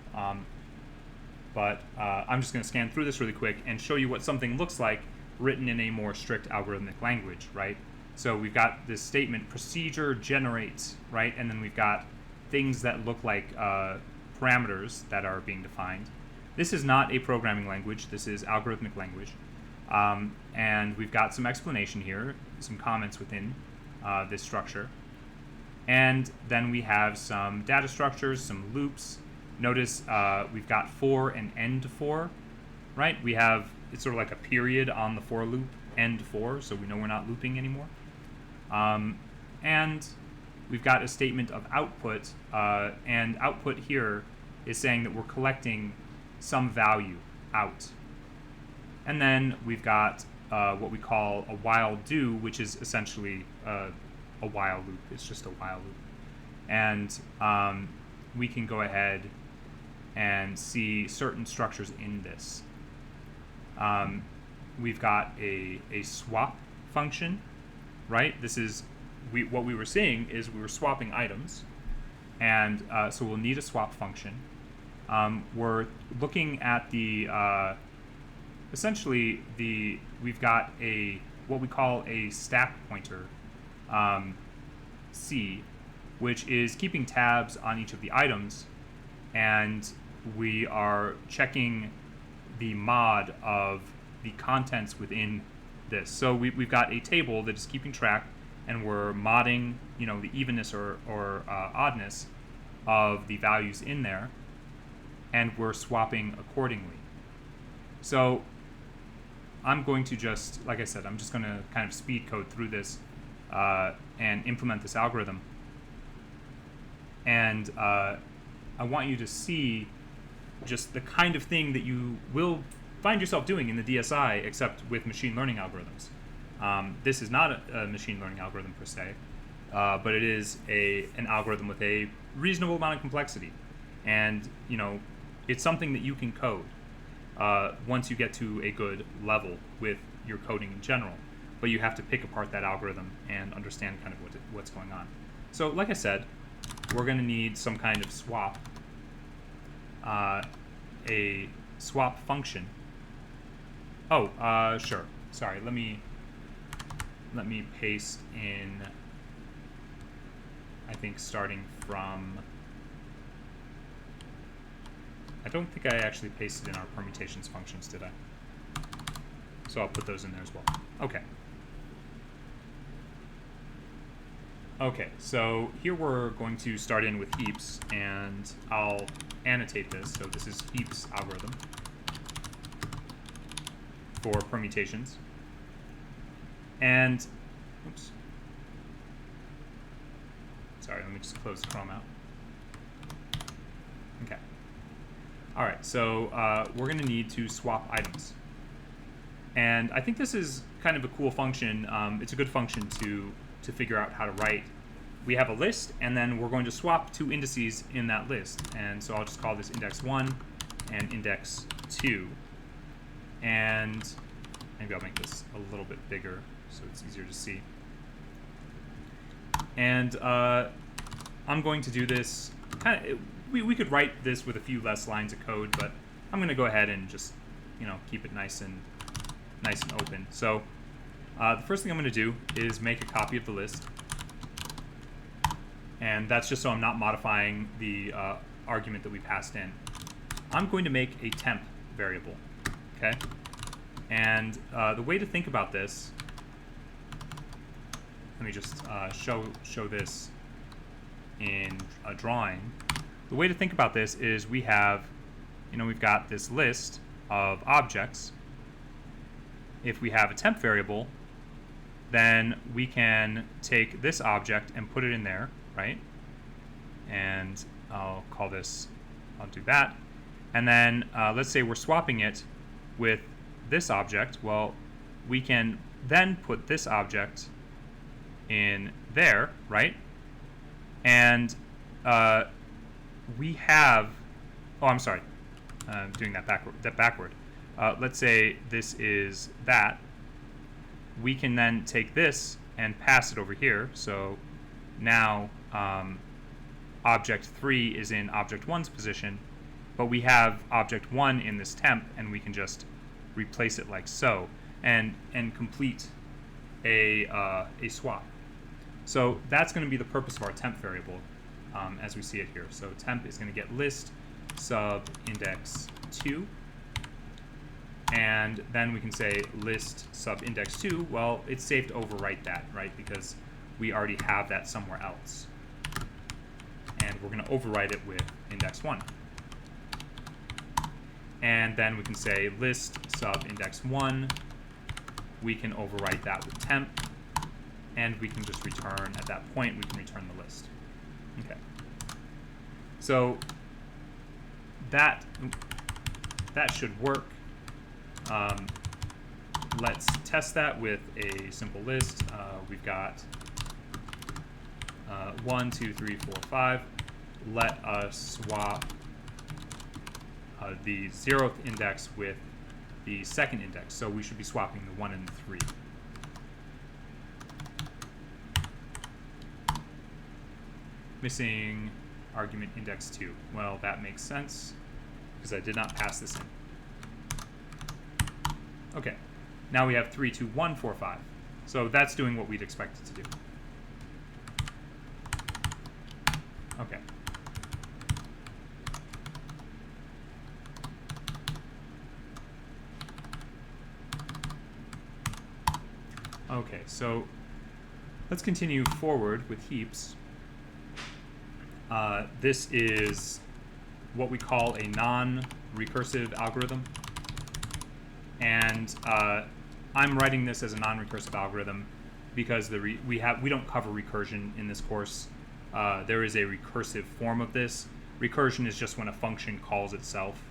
but I'm just going to scan through this really quick and show you what something looks like written in a more strict algorithmic language, right? So we've got this statement, procedure generates, right? And then we've got things that look like parameters that are being defined. This is not a programming language. This is algorithmic language. And we've got some explanation here, some comments within this structure. And then we have some data structures, some loops. Notice we've got for and end for, right? It's sort of like a period on the for loop, end for, so we know we're not looping anymore. And we've got a statement of output, and output here is saying that we're collecting some value out. And then we've got what we call a while do, which is essentially a while loop. It's just a while loop. And we can go ahead and see certain structures in this. We've got a swap function, right? This is what we were seeing is we were swapping items, and so we'll need a swap function. We're looking at the essentially we've got what we call a stack pointer C, which is keeping tabs on each of the items, and we are checking the mod of the contents within this. So we've got a table that is keeping track, and we're modding, the evenness or oddness of the values in there, and we're swapping accordingly. So I'm going to just, like I said, I'm just going to kind of speed code through this and implement this algorithm. And I want you to see just the kind of thing that you will find yourself doing in the DSI, except with machine learning algorithms. This is not a machine learning algorithm per se, but it is an algorithm with a reasonable amount of complexity. And, it's something that you can code once you get to a good level with your coding in general. But you have to pick apart that algorithm and understand kind of what's going on. So, like I said, we're going to need some kind of swap, a swap function. Oh, sure. Sorry, let me paste in, I think starting from, I don't think I actually pasted in our permutations functions, did I? So I'll put those in there as well. Okay. Okay, so here we're going to start in with heaps, and I'll annotate this. So this is heaps algorithm for permutations. And, oops. Sorry, let me just close Chrome out. Okay. All right, so we're going to need to swap items. And I think this is kind of a cool function. It's a good function to figure out how to write. We have a list, and then we're going to swap two indices in that list. And so I'll just call this index 1 and index 2. And maybe I'll make this a little bit bigger so it's easier to see. And I'm going to do this kind of, we could write this with a few less lines of code, but I'm going to go ahead and just keep it nice and open. So the first thing I'm going to do is make a copy of the list, and that's just so I'm not modifying the argument that we passed in. I'm going to make a temp variable, okay? And the way to think about this, let me just show this in a drawing. The way to think about this is we have, we've got this list of objects. If we have a temp variable, then we can take this object and put it in there, right? And I'll do that. And then let's say we're swapping it with this object. Well, we can then put this object in there, right? And we have, I'm sorry, I'm doing that backward. Let's say this is that. We can then take this and pass it over here. So now object 3 is in object 1's position, but we have object 1 in this temp, and we can just replace it like so, and complete a swap. So that's going to be the purpose of our temp variable as we see it here. So temp is going to get list sub index 2, and then we can say list sub index 2. Well, it's safe to overwrite that, right? Because we already have that somewhere else. And we're going to overwrite it with index 1. And then we can say list sub index 1. We can overwrite that with temp. And we can just return, at that point, we can return the list. Okay. So that should work. Let's test that with a simple list. We've got 1, 2, 3, 4, 5. Let us swap the 0th index with the 2nd index. So we should be swapping the 1 and the 3. missing argument index 2. Well, that makes sense because I did not pass this in. Okay, now we have 3, 2, 1, 4, 5. So that's doing what we'd expect it to do. Okay. Okay, so let's continue forward with heaps. This is what we call a non-recursive algorithm. And I'm writing this as a non-recursive algorithm because we don't cover recursion in this course. There is a recursive form of this. Recursion is just when a function calls itself.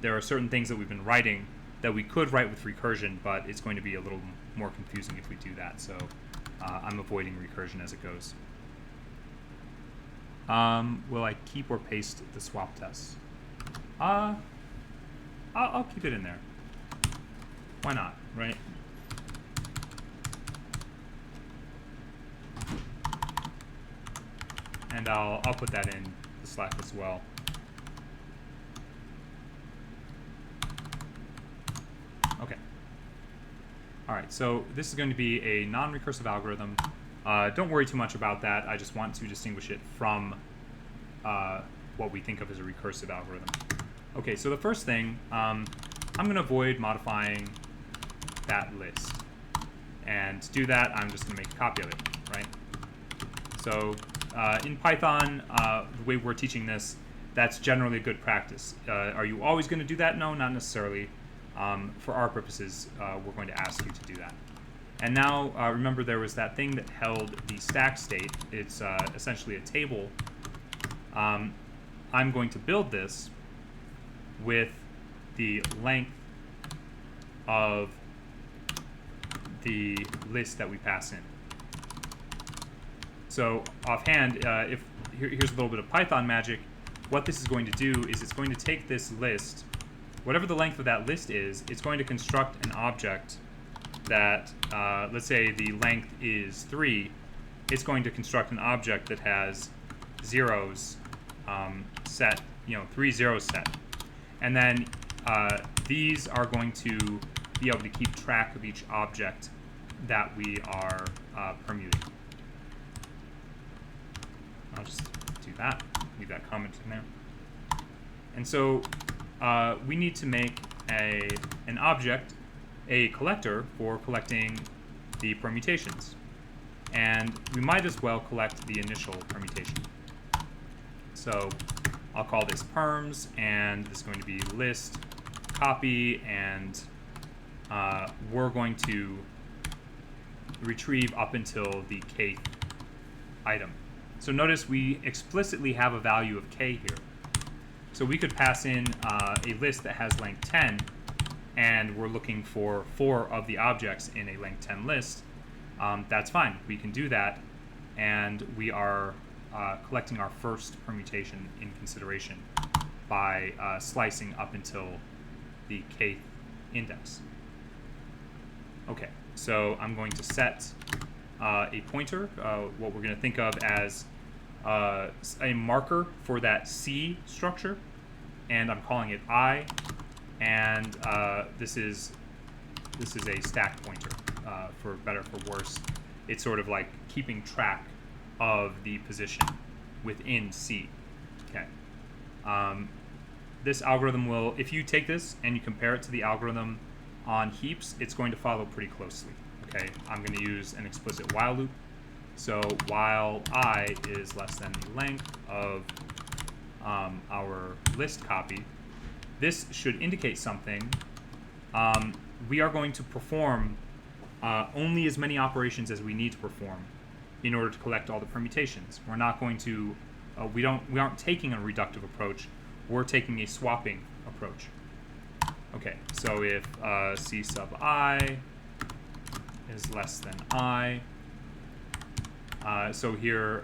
There are certain things that we've been writing that we could write with recursion, but it's going to be a little more confusing if we do that. So I'm avoiding recursion as it goes. Will I keep or paste the swap tests? I'll keep it in there. Why not, right? And I'll put that in the Slack as well. Okay. All right, so this is going to be a non-recursive algorithm. Don't worry too much about that. I just want to distinguish it from what we think of as a recursive algorithm. Okay, so the first thing, I'm going to avoid modifying that list. And to do that, I'm just going to make a copy of it, right? So in Python, the way we're teaching this, that's generally a good practice. Are you always going to do that? No, not necessarily. For our purposes, we're going to ask you to do that. And now, remember there was that thing that held the stack state. It's essentially a table. I'm going to build this with the length of the list that we pass in. So offhand, here's a little bit of Python magic. What this is going to do is it's going to take this list, whatever the length of that list is, it's going to construct an object that, let's say the length is 3, it's going to construct an object that has zeros set, 3 zeros set. And then these are going to be able to keep track of each object that we are permuting. I'll just do that, leave that comment in there. And so we need to make an object, a collector for collecting the permutations. And we might as well collect the initial permutation. So I'll call this perms, and this is going to be list, copy, and we're going to retrieve up until the kth item. So notice we explicitly have a value of k here. So we could pass in a list that has length 10, and we're looking for 4 of the objects in a length 10 list. That's fine. We can do that, and we are collecting our first permutation in consideration by slicing up until the kth index. Okay, so I'm going to set a pointer, what we're going to think of as a marker for that C structure, and I'm calling it I, and this is a stack pointer, for better for worse. It's sort of like keeping track of the position within C. Okay. This algorithm will, if you take this and you compare it to the algorithm on heaps, it's going to follow pretty closely. Okay, I'm going to use an explicit while loop. So while I is less than the length of our list copy, this should indicate something. We are going to perform only as many operations as we need to perform in order to collect all the permutations. We're not going to, we aren't taking a reductive approach. We're taking a swapping approach. Okay, so if C sub I is less than I, so here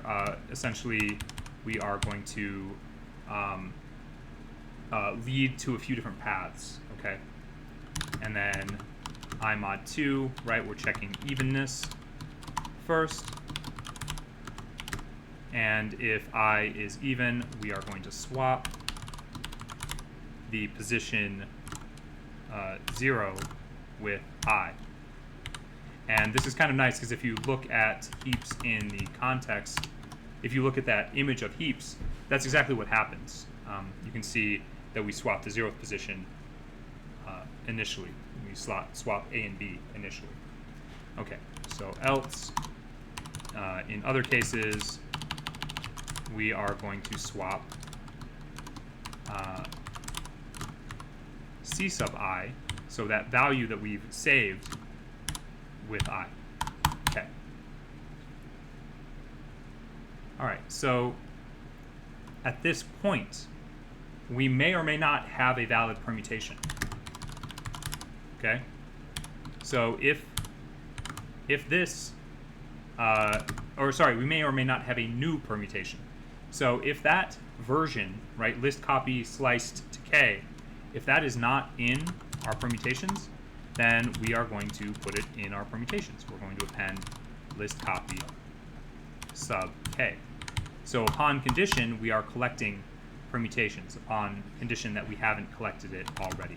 essentially we are going to lead to a few different paths, okay? And then I mod 2, right, we're checking evenness first. And if I is even, we are going to swap the position 0 with I. And this is kind of nice because if you look at heaps in the context, if you look at that image of heaps, that's exactly what happens. You can see that we swap the 0th position initially. We swap A and B initially. Okay, so else, in other cases, we are going to swap C sub I, so that value that we've saved, with I. Okay. All right, so at this point, we may or may not have a valid permutation. Okay? So if this, we may or may not have a new permutation. So if that version, right, list copy sliced to k, if that is not in our permutations, then we are going to put it in our permutations. We're going to append list copy sub k. So upon condition, we are collecting permutations, upon condition that we haven't collected it already.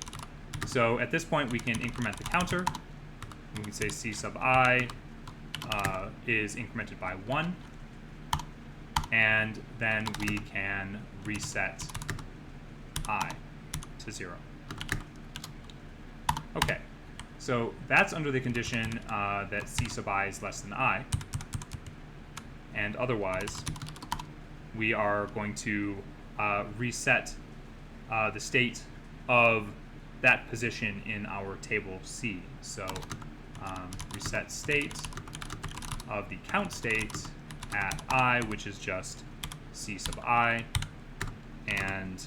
So at this point, we can increment the counter. We can say C sub I is incremented by 1. And then we can reset I to 0. Okay, so that's under the condition that C sub I is less than I. And otherwise, we are going to reset the state of that position in our table C. So reset state of the count state at I, which is just C sub I. And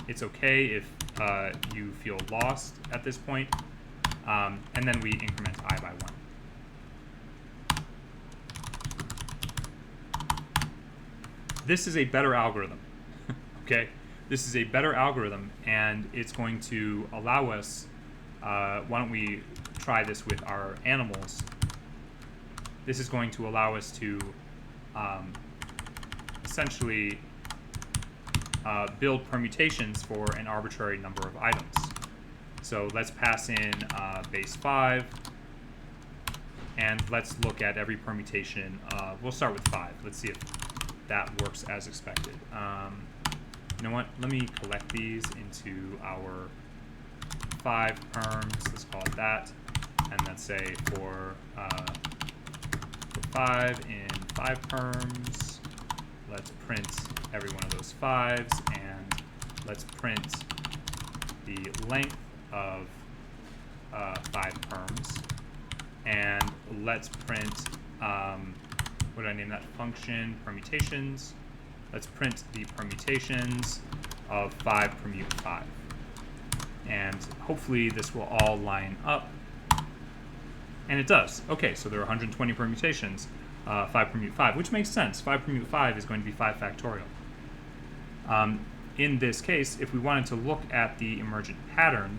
it's okay if you feel lost at this point. And then we increment I by 1. This is a better algorithm, okay? This is a better algorithm, and it's going to allow us, why don't we try this with our animals? This is going to allow us to essentially build permutations for an arbitrary number of items. So let's pass in base 5, and let's look at every permutation. We'll start with 5. Let's see if that works as expected. You know what? Let me collect these into our 5 perms. Let's call it that. And let's say for 5 in 5 perms, let's print every one of those 5s, and let's print the length of 5 perms. And let's print, what did I name that function? Permutations. Let's print the permutations of 5 permute 5. And hopefully this will all line up. And it does. Okay, so there are 120 permutations, 5 permute 5, which makes sense. 5 permute 5 is going to be 5 factorial. In this case, if we wanted to look at the emergent pattern,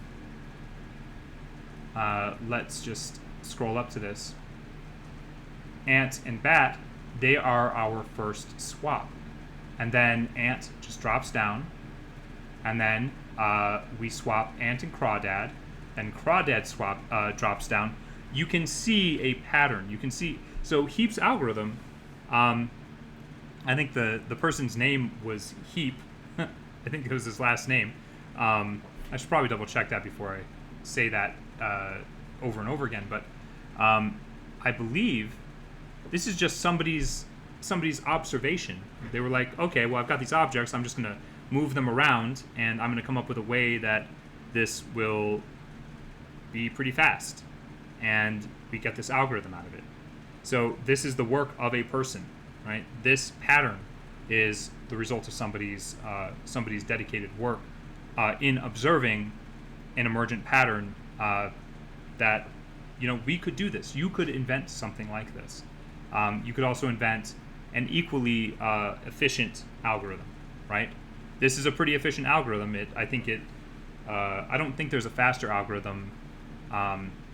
let's just scroll up to this. Ant and bat, they are our first swap. And then ant just drops down. And then we swap ant and crawdad. Then crawdad drops down. You can see a pattern. You can see, so Heap's algorithm, I think the person's name was Heap. I think it was his last name. I should probably double check that before I say that over and over again. But I believe this is just somebody's observation. They were like, okay, well, I've got these objects. I'm just going to move them around, and I'm going to come up with a way that this will be pretty fast. And we get this algorithm out of it. So this is the work of a person, right? This pattern is the result of somebody's dedicated work in observing an emergent pattern that, we could do this. You could invent something like this. You could also invent an equally efficient algorithm, right? This is a pretty efficient algorithm. I don't think there's a faster algorithm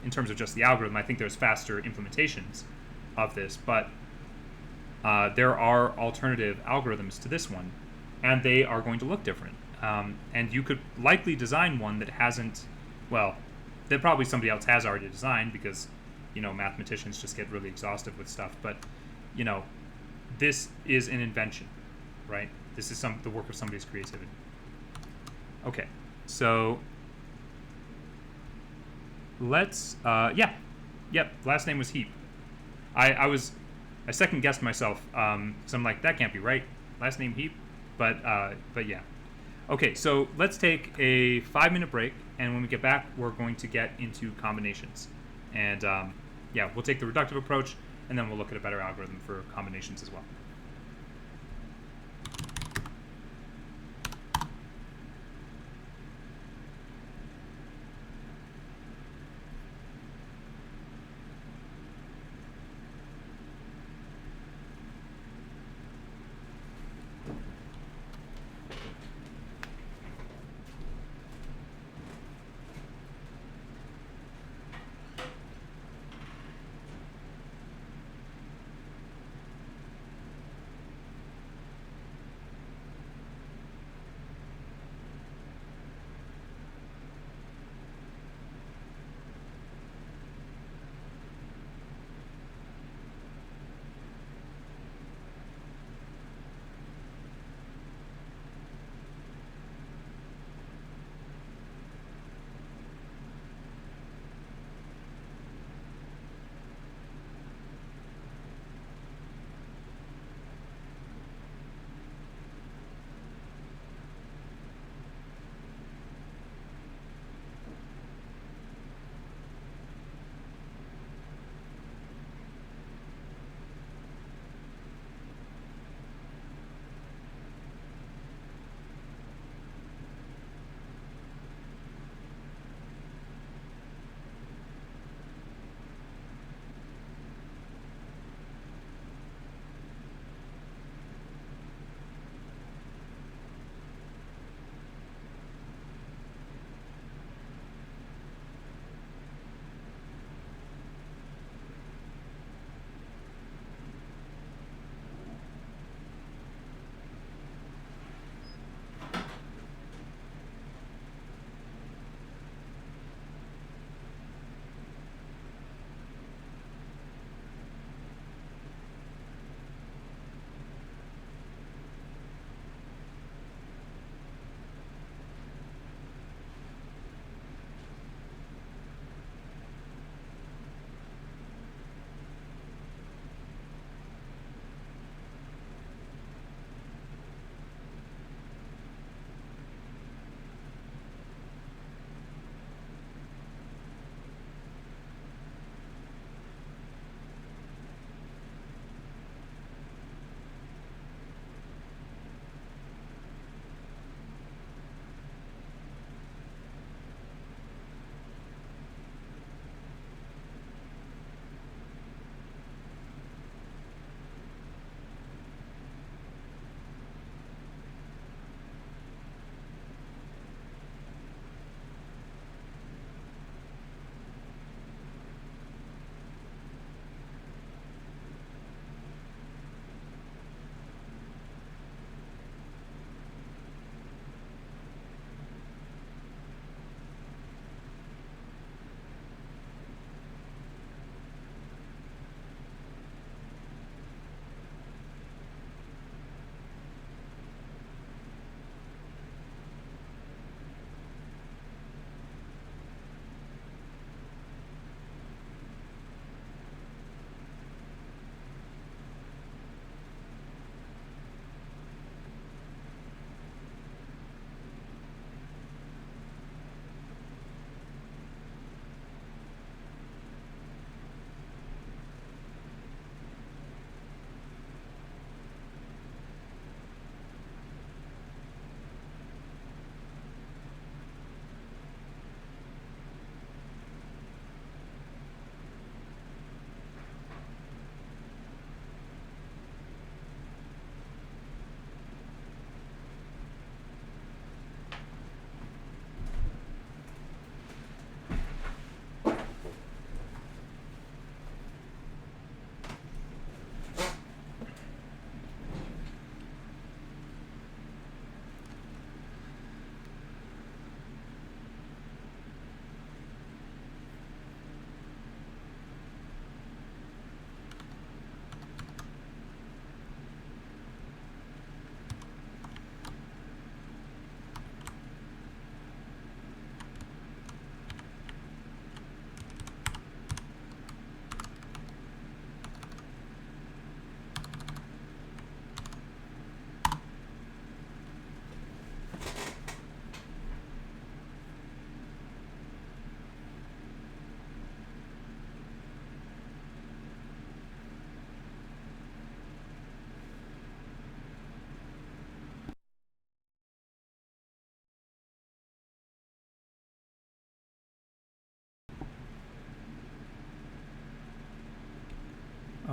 in terms of just the algorithm. I think there's faster implementations of this, but there are alternative algorithms to this one, and they are going to look different. And you could likely design one that hasn't, well, that probably somebody else has already designed, because, mathematicians just get really exhaustive with stuff. But, this is an invention, right? This is the work of somebody's creativity. Okay, so let's, last name was Heap. I second guessed myself, so I'm like, that can't be right. Last name Heap, but yeah. Okay, so let's take a 5-minute break, and when we get back, we're going to get into combinations. And we'll take the reductive approach, and then we'll look at a better algorithm for combinations as well.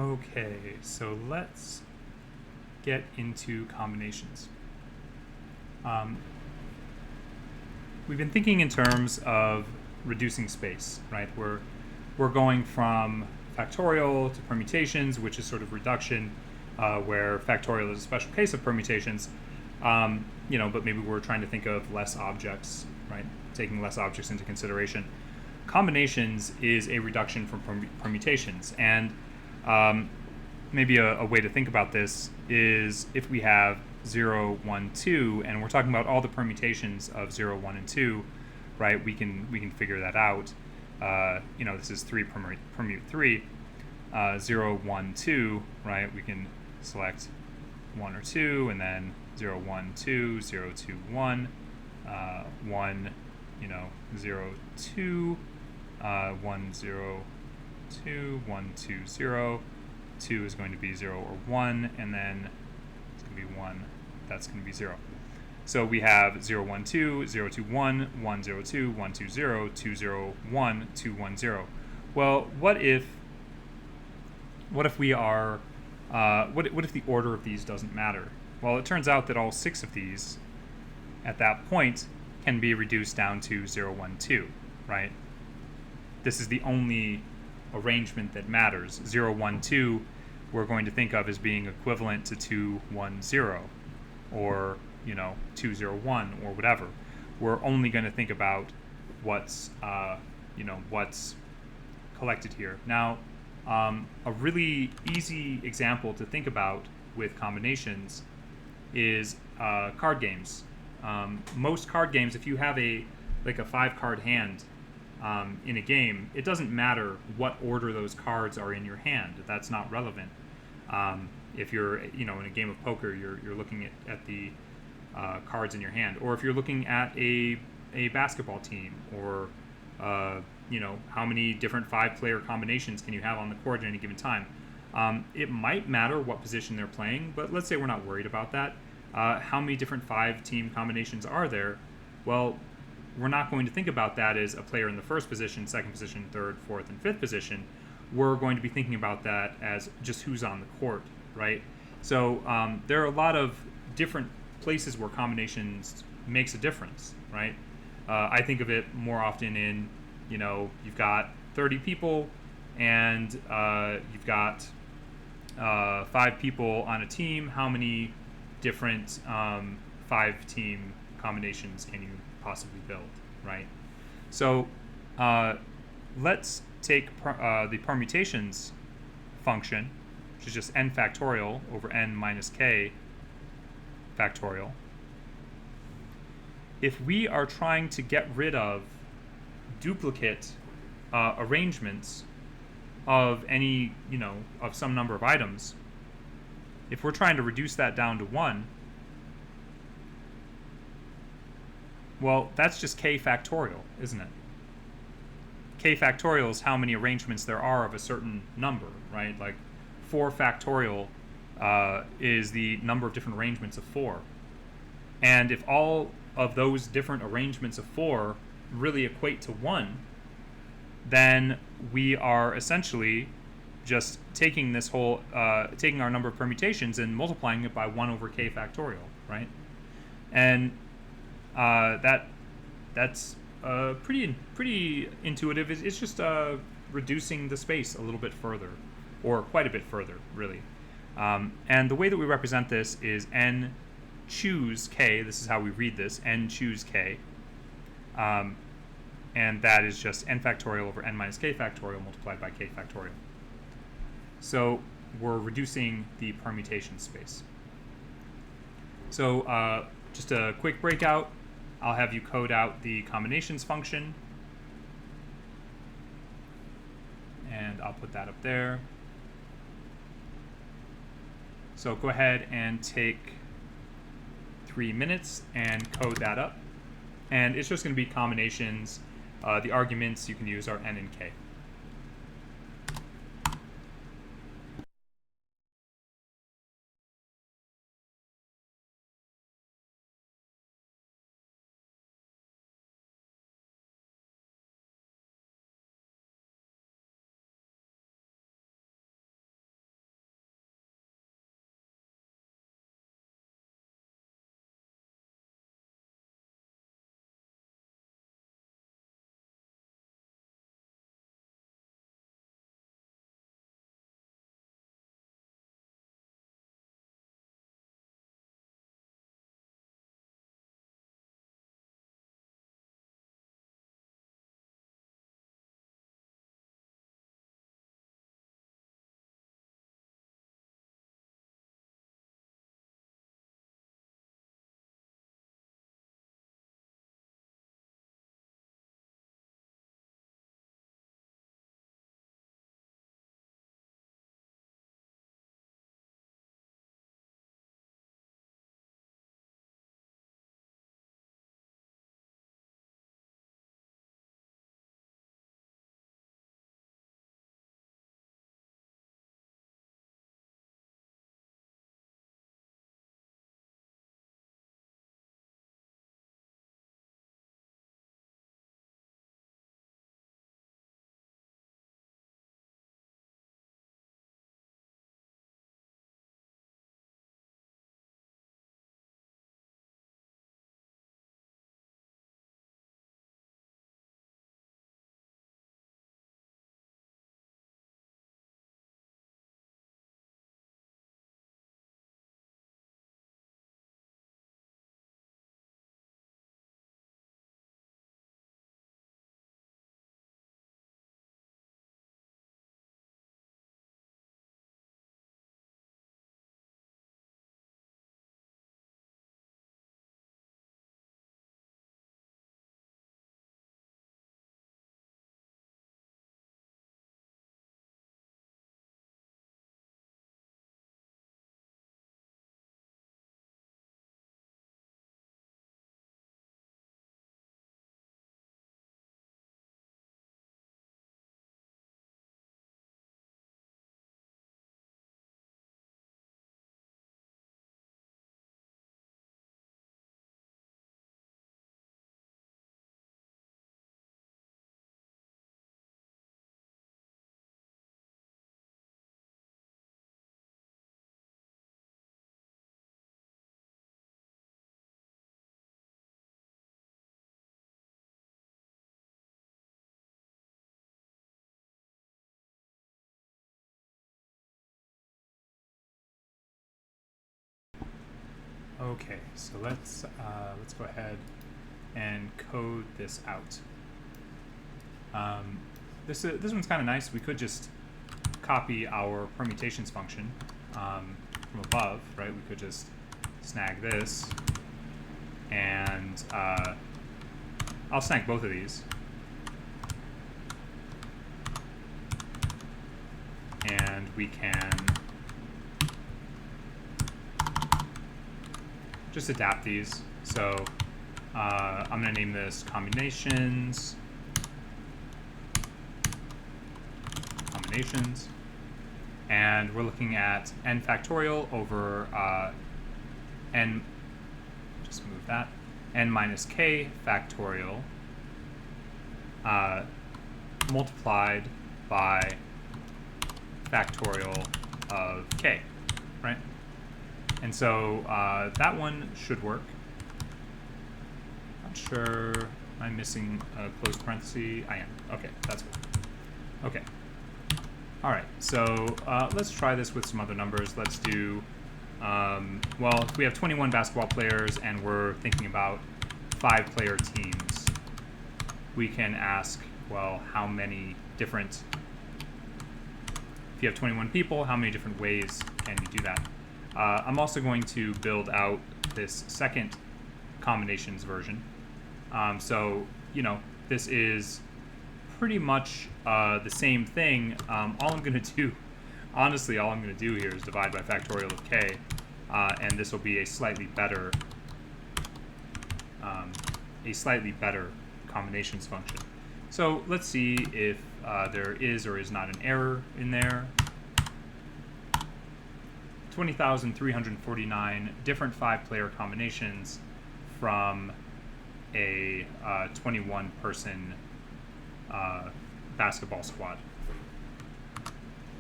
Okay, so let's get into combinations. We've been thinking in terms of reducing space, right? We're going from factorial to permutations, which is sort of reduction, where factorial is a special case of permutations. But maybe we're trying to think of less objects, right? Taking less objects into consideration. Combinations is a reduction from permutations, and maybe a way to think about this is if we have 0, 1, 2, and we're talking about all the permutations of 0, 1, and 2, right? We can figure that out. This is 3 permute 3, 0, 1, 2, right? We can select 1 or 2, and then 0, 1, 2, 0, 2, 1, 1, 0, 2, 1, 0, 2, 1, 2, 0. 2 is going to be 0 or 1, and then it's going to be 1. That's going to be 0. So we have 0, 1, 2, 0, 2, 1, 1, 0, 2, 1, 2, 0, 2, 0, 1, 2, 1, 0. Well, what if we are, what if the order of these doesn't matter? Well, it turns out that all 6 of these at that point can be reduced down to 0, 1, 2, right? This is the only arrangement that matters. 0, 1, 2 we're going to think of as being equivalent to 2, 1, 0, or 2, 0, 1, or whatever. We're only going to think about what's what's collected here. Now, a really easy example to think about with combinations is card games. Most card games, if you have a 5-card hand in a game, it doesn't matter what order those cards are in your hand. That's not relevant. If you're in a game of poker, you're looking at the cards in your hand, or if you're looking at a basketball team, or how many different 5-player combinations can you have on the court at any given time. It might matter what position they're playing, but let's say we're not worried about that. How many different 5-team combinations are there? Well, we're not going to think about that as a player in the first position, second position, third, fourth, and fifth position. We're going to be thinking about that as just who's on the court, right? So there are a lot of different places where combinations makes a difference, right? I think of it more often in, you've got 30 people and you've got 5 people on a team. How many different 5-team combinations can you possibly build, right? So let's take the permutations function, which is just n factorial over n minus k factorial. If we are trying to get rid of duplicate arrangements of any, of some number of items, if we're trying to reduce that down to 1, well, that's just k factorial, isn't it? K factorial is how many arrangements there are of a certain number, right? Like 4 factorial is the number of different arrangements of 4. And if all of those different arrangements of 4 really equate to 1, then we are essentially just taking this whole, taking our number of permutations and multiplying it by 1 over k factorial, right? And that's pretty intuitive. It's just reducing the space a little bit further, or quite a bit further, really. And the way that we represent this is n choose k. This is how we read this, n choose k. And that is just n factorial over n minus k factorial multiplied by k factorial. So we're reducing the permutation space. So just a quick breakout. I'll have you code out the combinations function. And I'll put that up there. So go ahead and take 3 minutes and code that up. And it's just going to be combinations. The arguments you can use are n and k. Okay, so let's go ahead and code this out. This one's kind of nice. We could just copy our permutations function from above, right? We could just snag this, and I'll snag both of these. And we can just adapt these. So I'm going to name this combinations. And we're looking at n factorial over n, just move that, n minus k factorial multiplied by factorial of k, right? And so that one should work. Not sure, am I missing a closed parenthesis? I am. Okay, that's good. Okay. All right, so let's try this with some other numbers. Let's do, well, if we have 21 basketball players and we're thinking about 5-player teams, we can ask, well, how many different, if you have 21 people, how many different ways can you do that? I'm also going to build out this second combinations version. So, you know, this is pretty much the same thing. All I'm going to do, honestly, all I'm going to do here is divide by factorial of k, and this will be a slightly better combinations function. So let's see if there is or is not an error in there. 20,349 different 5-player combinations from a 21-person basketball squad.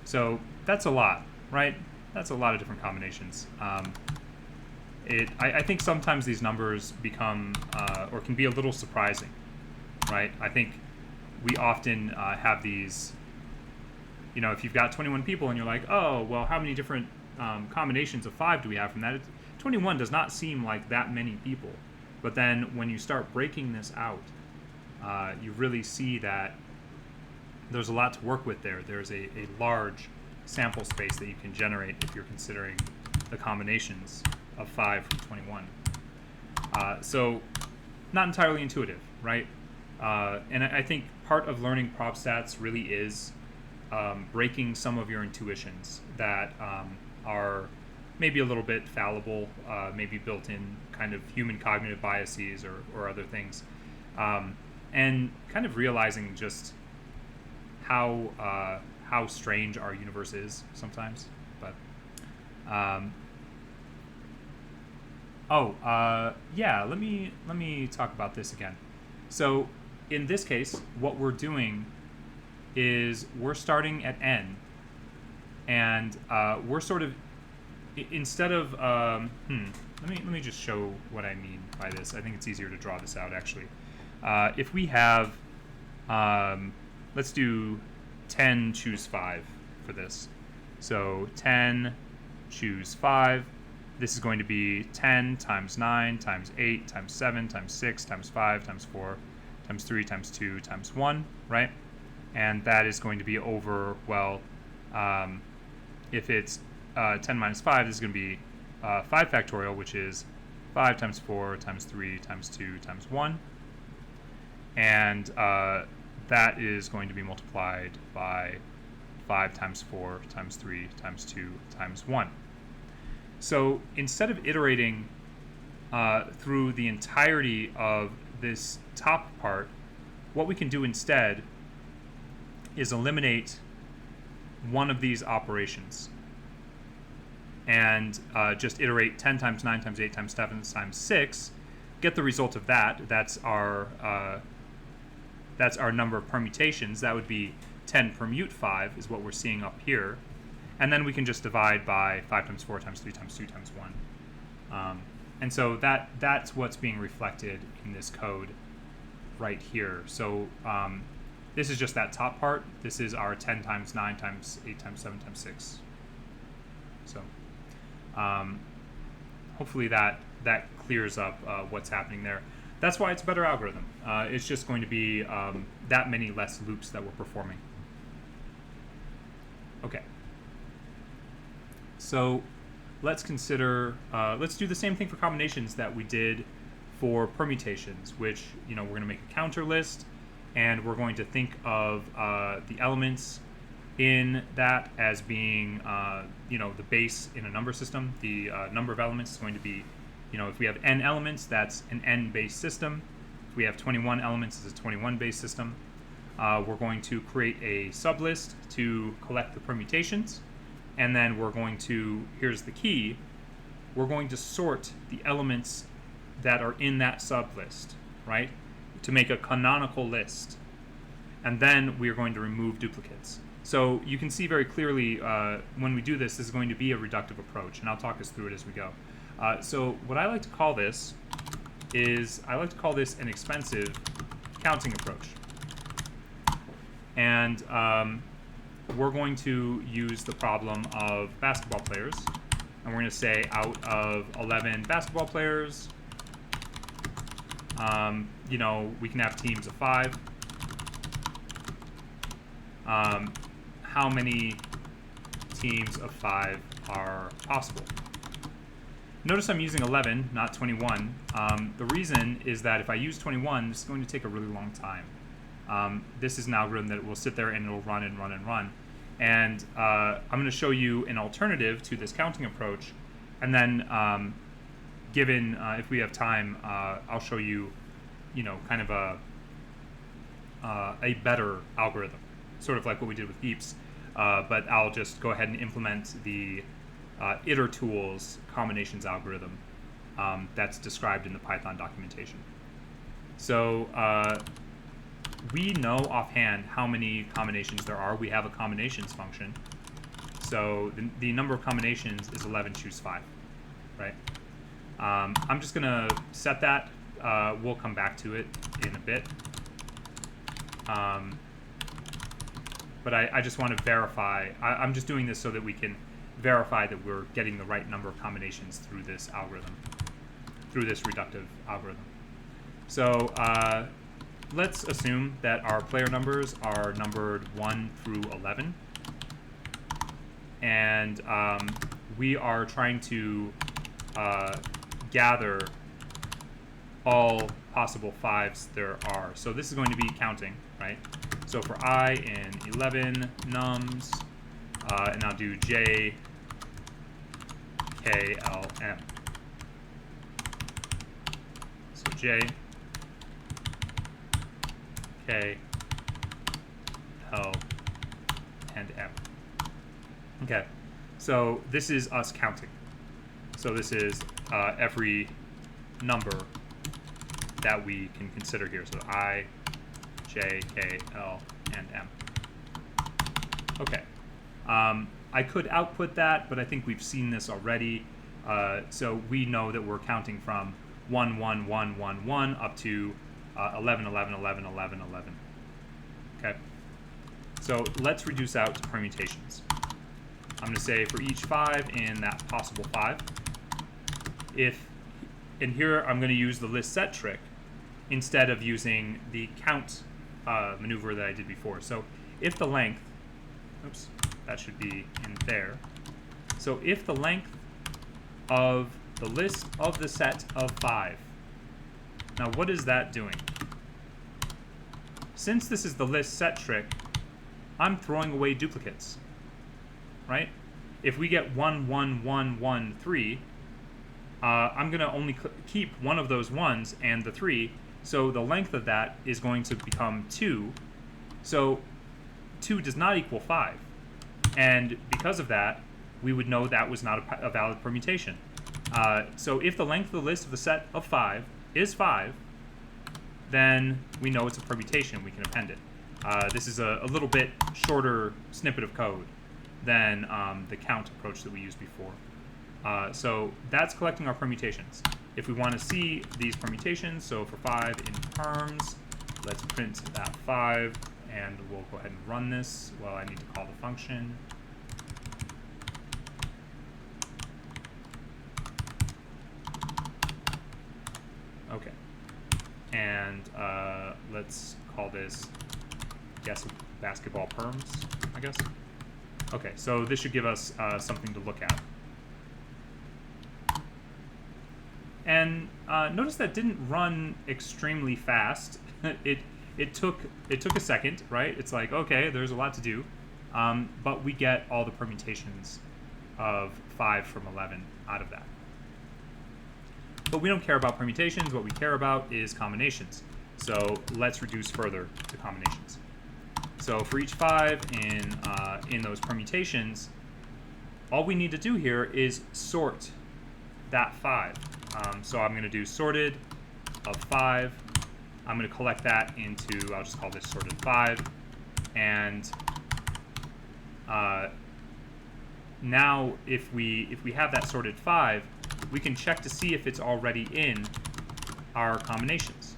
So that's a lot, right? That's a lot of different combinations. I think sometimes these numbers become or can be a little surprising, right? I think we often have these, you know, if you've got 21 people and you're like, oh, well, how many different combinations of 5 do we have from that? 21 does not seem like that many people. But then when you start breaking this out, you really see that there's a lot to work with there. There's a large sample space that you can generate if you're considering the combinations of 5 from 21. So not entirely intuitive, right? And I think part of learning prop stats really is breaking some of your intuitions that are maybe a little bit fallible, maybe built-in kind of human cognitive biases or other things, and kind of realizing just how strange our universe is sometimes. But yeah, let me talk about this again. So in this case, what we're doing is we're starting at n, and we're sort of, instead of let me just show what I mean by this. I think it's easier to draw this out actually. If we have, let's do 10 choose 5 for this. So 10 choose 5. This is going to be 10 times 9 times 8 times 7 times 6 times 5 times 4 times 3 times 2 times 1, right? And that is going to be over, well, if it's 10 minus 5, this is going to be 5 factorial, which is 5 times 4 times 3 times 2 times 1. And that is going to be multiplied by 5 times 4 times 3 times 2 times 1. So instead of iterating through the entirety of this top part, what we can do instead is eliminate one of these operations and just iterate 10 times 9 times 8 times 7 times 6, get the result of that. That's our number of permutations. That would be 10 permute 5 is what we're seeing up here. And then we can just divide by 5 times 4 times 3 times 2 times 1. And so that's what's being reflected in this code right here. So this is just that top part. This is our 10 times 9 times 8 times 7 times 6. So hopefully that that clears up what's happening there. That's why it's a better algorithm. It's just going to be that many less loops that we're performing. Okay. So let's consider, let's do the same thing for combinations that we did for permutations, which, we're going to make a counter list, and we're going to think of the elements in that as being, the base in a number system. The number of elements is going to be, if we have n elements, that's an n-based system. If we have 21 elements, it's a 21-based system. We're going to create a sublist to collect the permutations, and then we're going to, here's the key, we're going to sort the elements that are in that sublist, right, to make a canonical list. And then we are going to remove duplicates. So you can see very clearly when we do this, this is going to be a reductive approach, and I'll talk us through it as we go. So what I like to call this is, I like to call this an expensive counting approach. And we're going to use the problem of basketball players. And we're going to say out of 11 basketball players, we can have teams of 5. How many teams of 5 are possible? Notice I'm using 11, not 21. The reason is that if I use 21, this is going to take a really long time. This is an algorithm that will sit there and it will run and run and run. And I'm going to show you an alternative to this counting approach. And then, given if we have time, I'll show you, kind of a better algorithm, sort of like what we did with heaps. But I'll just go ahead and implement the itertools combinations algorithm that's described in the Python documentation. So we know offhand how many combinations there are. We have a combinations function. So the number of combinations is 11 choose 5, right? I'm just going to set that. We'll come back to it in a bit. But I just want to verify. I'm just doing this so that we can verify that we're getting the right number of combinations through this algorithm, through this reductive algorithm. So let's assume that our player numbers are numbered 1 through 11. And we are trying to gather all possible 5s there are. So this is going to be counting, right? So for I in 11 nums, and I'll do J, K, L, M. So J, K, L, and M. Okay, so this is us counting. So this is every number that we can consider here. So I, J, K, L, and M. Okay. I could output that, but I think we've seen this already. So we know that we're counting from 1, 1, 1, 1, 1 up to 11, 11, 11, 11, 11. Okay. So let's reduce out to permutations. I'm going to say for each 5 in that possible 5, and here I'm going to use the list set trick instead of using the count maneuver that I did before. So if the length, oops, that should be in there. So if the length of the list of the set of 5, now what is that doing? Since this is the list set trick, I'm throwing away duplicates, right? If we get 1, 1, 1, 1, 3, I'm going to only keep one of those 1s and the 3, so the length of that is going to become 2. So 2 does not equal 5. And because of that, we would know that was not a valid permutation. So if the length of the list of the set of 5 is 5, then we know it's a permutation. We can append it. This is a little bit shorter snippet of code than the count approach that we used before. So that's collecting our permutations. If we want to see these permutations, so for 5 in perms, let's print that 5, and we'll go ahead and run this. Well, I need to call the function. and let's call this guess basketball perms, I guess. Okay, so this should give us something to look at. And notice that didn't run extremely fast. it took a second, right? It's like, okay, there's a lot to do, but we get all the permutations of 5 from 11 out of that. But we don't care about permutations. What we care about is combinations. So let's reduce further to combinations. So for each 5 in those permutations, all we need to do here is sort that 5. So I'm going to do sorted of 5. I'm going to collect that into, I'll just call this sorted 5. And now if we have that sorted 5, we can check to see if it's already in our combinations.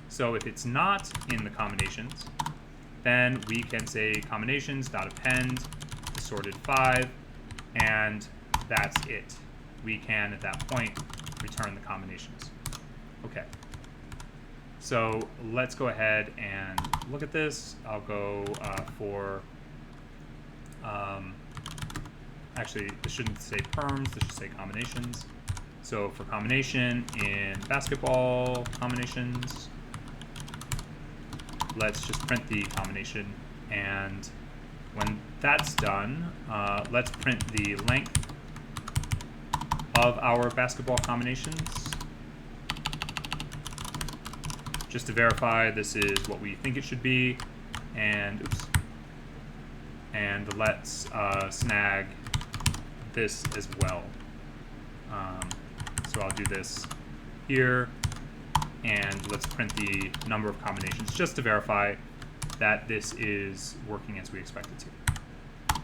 So if it's not in the combinations, then we can say combinations.append to sorted 5, and that's it. We can, at that point, return the combinations. Okay. So let's go ahead and look at this. I'll go for, actually, this shouldn't say perms, this should say combinations. So for combination in basketball combinations, let's just print the combination. And when that's done, let's print the length of our basketball combinations, just to verify this is what we think it should be. And oops. And let's snag this as well. So I'll do this here, and let's print the number of combinations just to verify that this is working as we expect it to.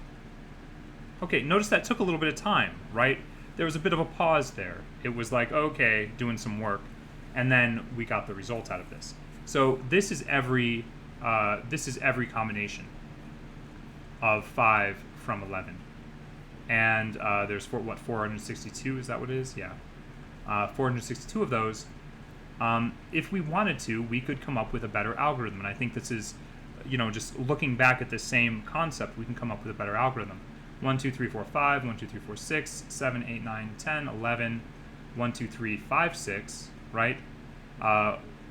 Okay, notice that took a little bit of time, right? There was a bit of a pause there. It was like, okay, doing some work, and then we got the result out of this. So this is every combination of 5 from 11. And there's 462, is that what it is? Yeah. 462 of those. If we wanted to, we could come up with a better algorithm. And I think this is, just looking back at the same concept, we can come up with a better algorithm. 1, 2, 3, 4, 5, 1, 2, 3, 4, 6, 7, 8, 9, 10, 11, 1, 2, 3, 5, 6, right?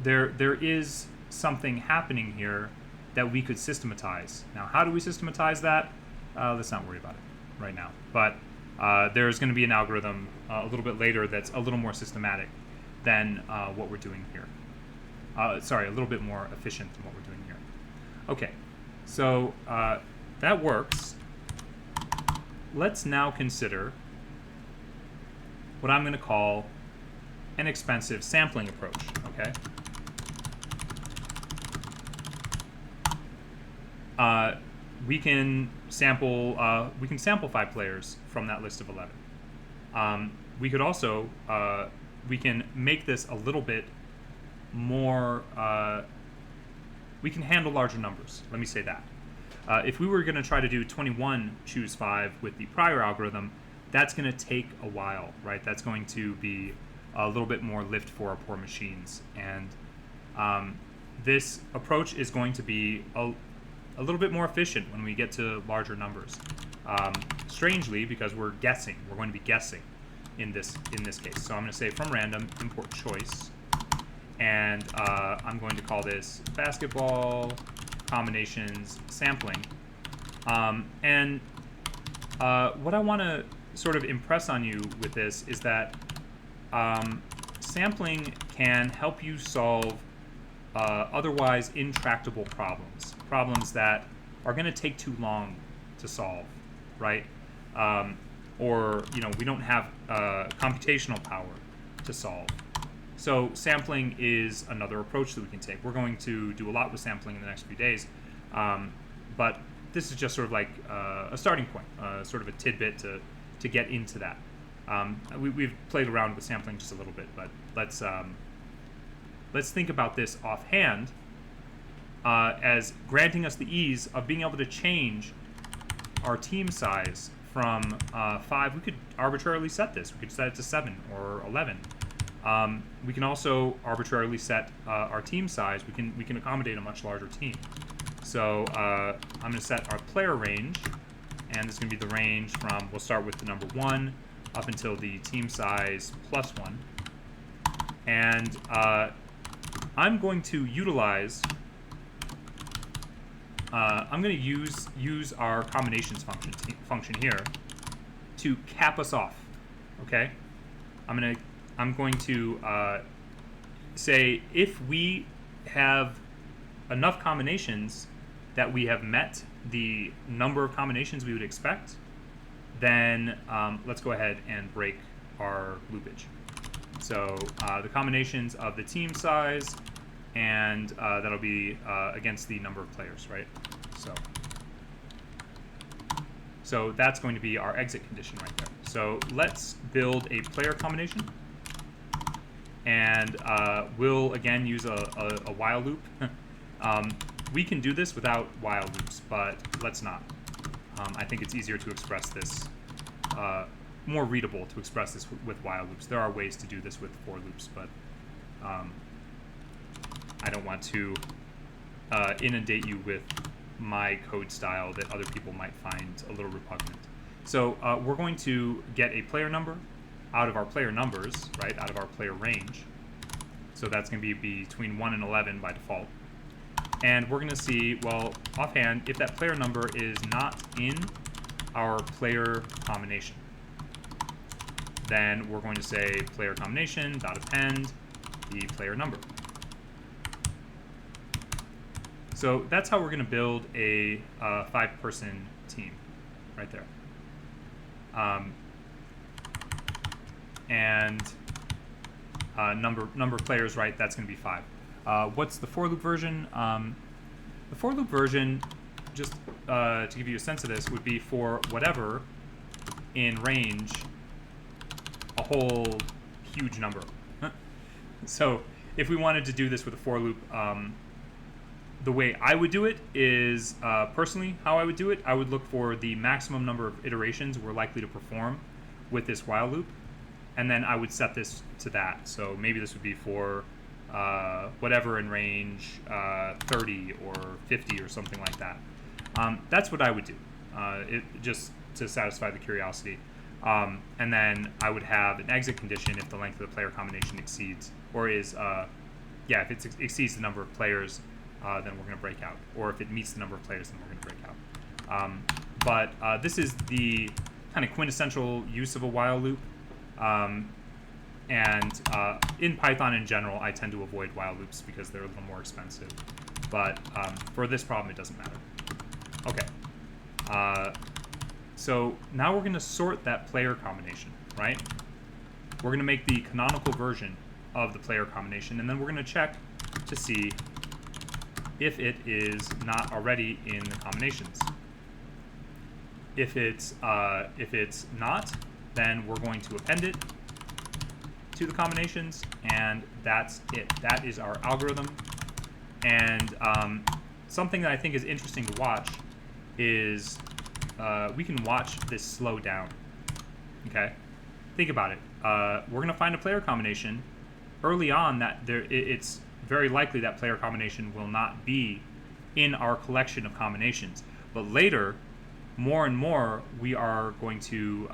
There is something happening here that we could systematize. Now, how do we systematize that? Let's not worry about it right now. But there's going to be an algorithm a little bit later that's a little more systematic than what we're doing here. Sorry, a little bit more efficient than what we're doing here. Okay, so that works. Let's now consider what I'm going to call an expensive sampling approach, okay? We can sample 5 players from that list of 11. We could also we can make this a little bit more. We can handle larger numbers. Let me say that. If we were going to try to do 21 choose 5 with the prior algorithm, that's going to take a while, right? That's going to be a little bit more lift for our poor machines, and this approach is going to be a little bit more efficient when we get to larger numbers. Strangely, because we're going to be guessing in this case. So I'm going to say from random import choice, and I'm going to call this basketball combinations sampling. And what I want to sort of impress on you with this is that sampling can help you solve otherwise intractable problems that are going to take too long to solve, right? Or we don't have computational power to solve. So sampling is another approach that we can take. We're going to do a lot with sampling in the next few days, but this is just sort of like a starting point, sort of a tidbit to get into that. We've played around with sampling just a little bit, but let's think about this offhand as granting us the ease of being able to change our team size from 5. We could arbitrarily set this. We could set it to 7 or 11. We can also arbitrarily set our team size. We can accommodate a much larger team. So I'm going to set our player range, and this is going to be the range from, we'll start with the number 1 up until the team size plus 1. And I'm going to utilize, I'm going to use our combinations function here to cap us off. Okay, I'm going to say if we have enough combinations that we have met the number of combinations we would expect, then let's go ahead and break our loopage. So the combinations of the team size, and that'll be against the number of players, right? So that's going to be our exit condition right there. So let's build a player combination, and we'll again use a while loop. We can do this without while loops, but let's not. I think it's easier to express this, more readable to express this with while loops. There are ways to do this with for loops, but I don't want to inundate you with my code style that other people might find a little repugnant. So we're going to get a player number out of our player numbers, right, out of our player range. So that's going to be between 1 and 11 by default. And we're going to see, well, offhand, if that player number is not in our player combination, then we're going to say player combination dot append the player number. So that's how we're going to build a 5-person team, right there. And number of players, right? That's going to be 5. What's the for loop version? The for loop version, just to give you a sense of this, would be for whatever in range a whole huge number. So if we wanted to do this with a for loop, the way I would do it is, personally, how I would do it, I would look for the maximum number of iterations we're likely to perform with this while loop, and then I would set this to that. So maybe this would be for whatever in range 30 or 50 or something like that. That's what I would do, just to satisfy the curiosity. And then I would have an exit condition if the length of the player combination exceeds, or is, if it exceeds the number of players, then we're going to break out. Or if it meets the number of players, then we're going to break out. But this is the kind of quintessential use of a while loop. And in Python in general, I tend to avoid while loops because they're a little more expensive. But for this problem, it doesn't matter. Okay. So now we're going to sort that player combination, right? We're going to make the canonical version of the player combination, and then we're going to check to see if it is not already in the combinations. If it's not, then we're going to append it to the combinations, and that's it. That is our algorithm. And something that I think is interesting to watch is we can watch this slow down. Okay, think about it. We're going to find a player combination early on that it's very likely that player combination will not be in our collection of combinations. But later, more and more, we are going to,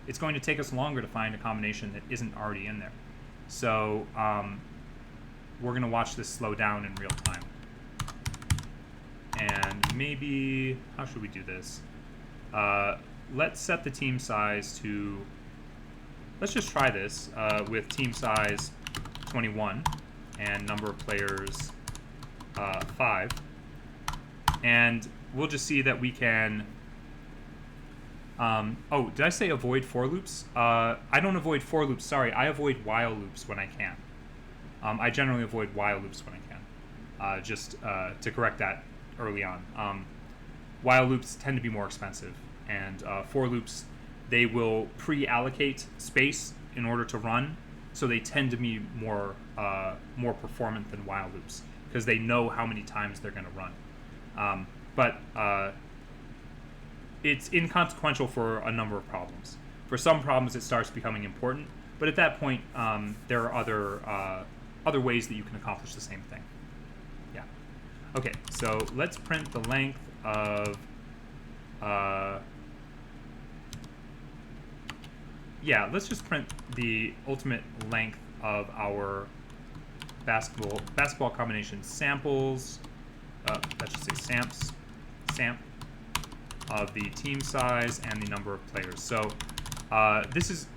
it's going to take us longer to find a combination that isn't already in there. So we're going to watch this slow down in real time. And maybe, how should we do this? Let's set the team size to, let's just try this with team size 21. And number of players 5, and we'll just see that we can oh, did I say avoid for loops? I don't avoid for loops, sorry, I avoid while loops when I can. I generally avoid while loops when I can, just to correct that early on. While loops tend to be more expensive, and for loops, they will pre-allocate space in order to run. So they tend to be more performant than while loops because they know how many times they're going to run. But it's inconsequential for a number of problems. For some problems, it starts becoming important. But at that point, there are other ways that you can accomplish the same thing. Yeah. Okay, so let's print the length of yeah, let's just print the ultimate length of our basketball combination samples. That should say samp of the team size and the number of players. So this is,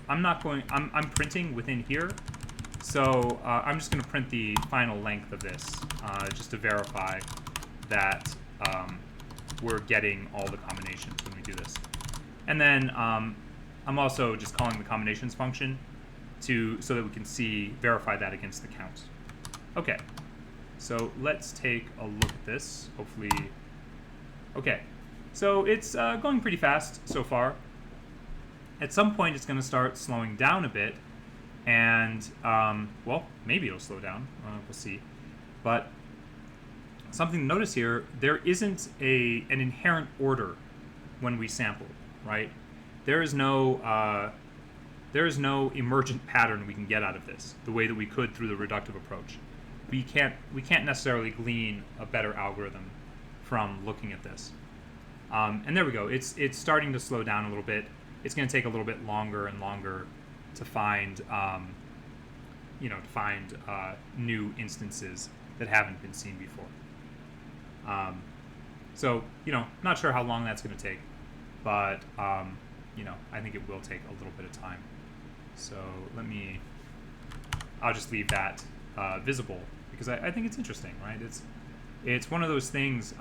I'm printing within here. So I'm just going to print the final length of this just to verify that we're getting all the combinations when we do this. And then I'm also just calling the combinations function so that we can verify that against the count. Okay, so let's take a look at this. Hopefully, okay. So it's going pretty fast so far. At some point, it's going to start slowing down a bit, and well, maybe it'll slow down. We'll see. But something to notice here: there isn't an inherent order when we sample, right? There is no emergent pattern we can get out of this the way that we could through the reductive approach. We can't necessarily glean a better algorithm from looking at this. And there we go. It's starting to slow down a little bit. It's going to take a little bit longer and longer to find new instances that haven't been seen before. So not sure how long that's going to take, but I think it will take a little bit of time. So I'll just leave that visible because I think it's interesting, right? It's one of those things.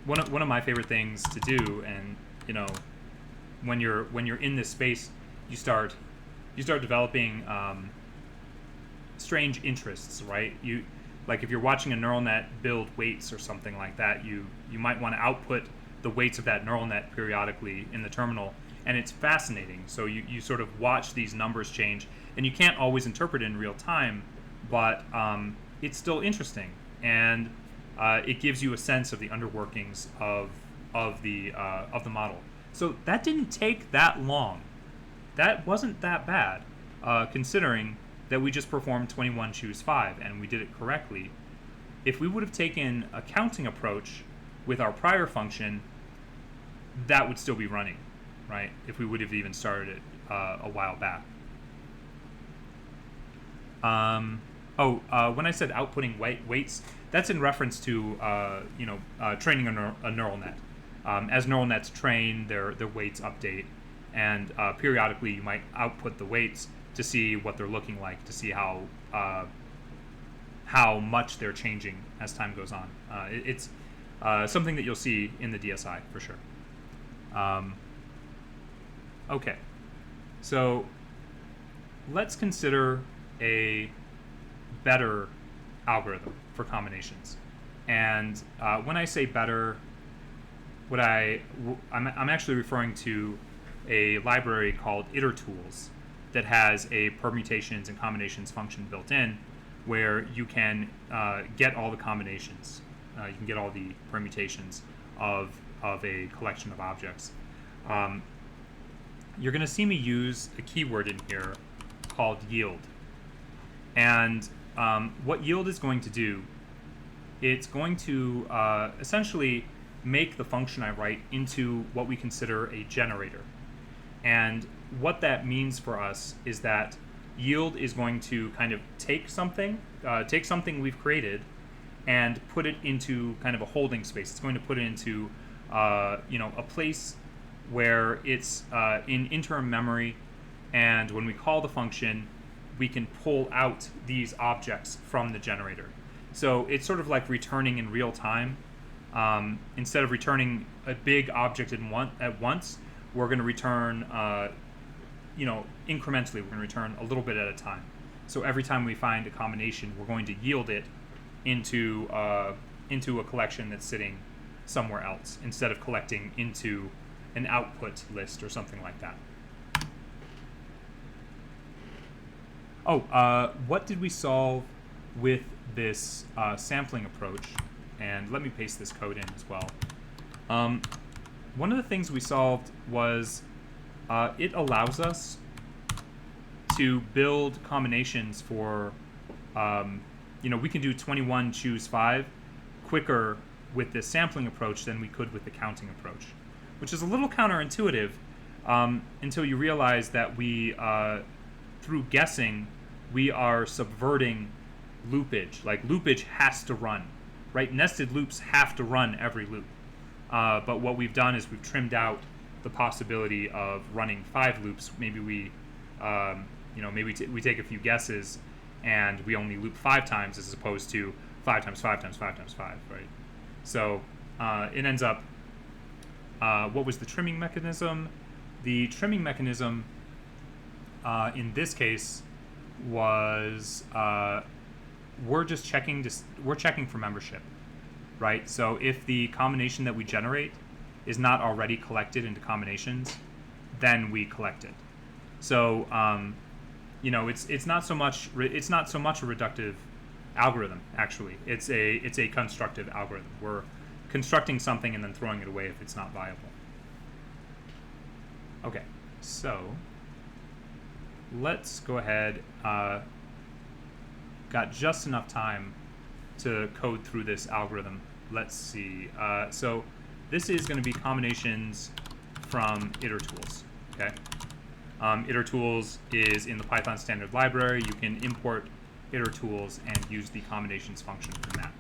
One of my favorite things to do, and when you're in this space, you start developing strange interests, right? Like if you're watching a neural net build weights or something like that, you might want to output the weights of that neural net periodically in the terminal, and it's fascinating. So you sort of watch these numbers change, and you can't always interpret it in real time, but it's still interesting, and it gives you a sense of the underworkings of the model. So that didn't take that long. That wasn't that bad, considering that we just performed 21 choose 5 and we did it correctly. If we would have taken a counting approach with our prior function, that would still be running, right? If we would have even started it a while back. When I said outputting weights, that's in reference to training a neural net. As neural nets train, their weights update, and periodically you might output the weights to see what they're looking like, to see how much they're changing as time goes on. It's something that you'll see in the DSI for sure. Okay, so let's consider a better algorithm for combinations. And when I say better, I'm actually referring to a library called itertools that has a permutations and combinations function built in, where you can get all the combinations. You can get all the permutations of a collection of objects. You're going to see me use a keyword in here called yield. And what yield is going to do, it's going to essentially make the function I write into what we consider a generator. And what that means for us is that yield is going to kind of take something we've created and put it into kind of a holding space. It's going to put it into a place where it's in interim memory, and when we call the function, we can pull out these objects from the generator. So it's sort of like returning in real time. Instead of returning a big object at once, we're going to return, incrementally. We're going to return a little bit at a time. So every time we find a combination, we're going to yield it into a collection that's sitting somewhere else, instead of collecting into an output list or something like that. What did we solve with this sampling approach? And let me paste this code in as well. One of the things we solved was it allows us to build combinations for, we can do 21 choose 5 quicker with this sampling approach than we could with the counting approach, which is a little counterintuitive until you realize that we, through guessing, we are subverting loopage. Like, loopage has to run, right? Nested loops have to run every loop. But what we've done is we've trimmed out the possibility of running 5 loops. Maybe we, we take a few guesses and we only loop 5 times as opposed to 5 times 5 times 5 times 5, right? So it ends up, what was the trimming mechanism? The trimming mechanism in this case was we're checking for membership, right? So if the combination that we generate is not already collected into combinations, then we collect it. So it's not so much a reductive algorithm. Actually, it's a constructive algorithm. We're constructing something and then throwing it away if it's not viable. Okay, so let's go ahead. Got just enough time to code through this algorithm. Let's see. So this is going to be combinations from itertools. Okay. Itertools is in the Python standard library. You can import itertools and use the combinations function from that.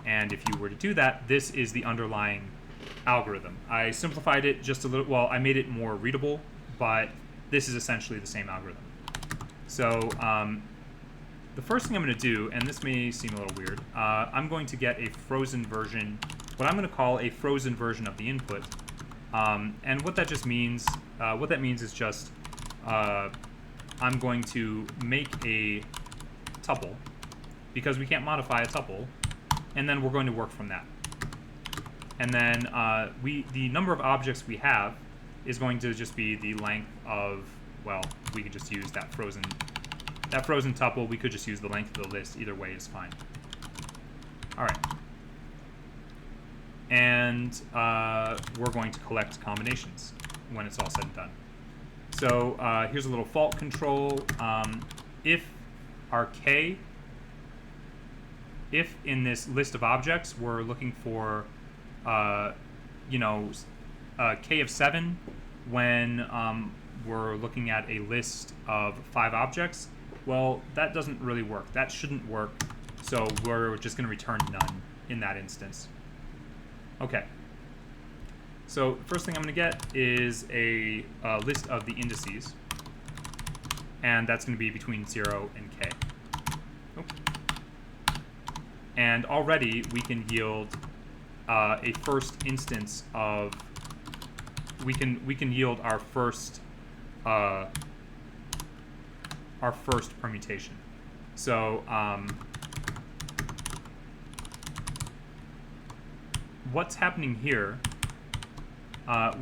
And if you were to do that, this is the underlying algorithm. I simplified it just a little. Well, I made it more readable, but this is essentially the same algorithm. So the first thing I'm going to do, and this may seem a little weird, I'm going to get a frozen version, what I'm going to call a frozen version of the input. And what that just means, is just I'm going to make a tuple, because we can't modify a tuple, and then we're going to work from that. And then the number of objects we have is going to just be the length of, well, we could just use that frozen tuple. We could just use the length of the list. Either way is fine. All right. And we're going to collect combinations when it's all said and done. So here's a little fault control. If in this list of objects we're looking for, k of 7 when we're looking at a list of 5 objects, well, that doesn't really work. That shouldn't work. So we're just going to return none in that instance. Okay. So first thing I'm going to get is a list of the indices, and that's going to be between 0 and k. Okay. And already we can yield a first instance of. We can yield our first permutation. So what's happening here?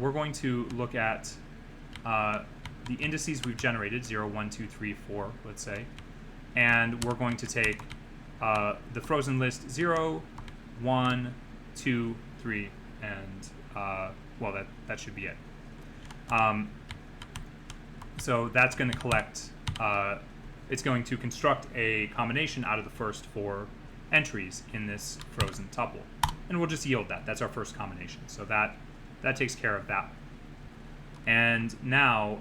We're going to look at the indices we've generated, 0, 1, 2, 3, 4, let's say, and we're going to take the frozen list 0, 1, 2, 3, and well, that should be it. So that's going to collect, it's going to construct a combination out of the first 4 entries in this frozen tuple. And we'll just yield that. That's our first combination. So that takes care of that. And now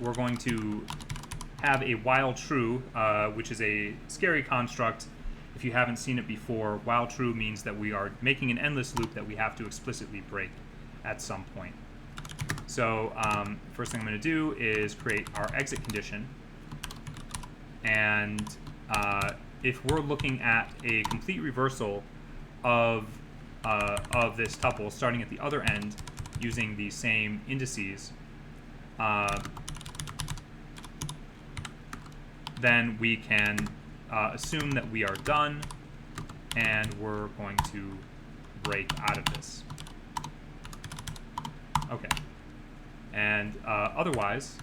we're going to have a while true, which is a scary construct. If you haven't seen it before, while true means that we are making an endless loop that we have to explicitly break at some point. So first thing I'm going to do is create our exit condition. And if we're looking at a complete reversal of this tuple, starting at the other end using the same indices, then we can assume that we are done, and we're going to break out of this. Okay. And otherwise,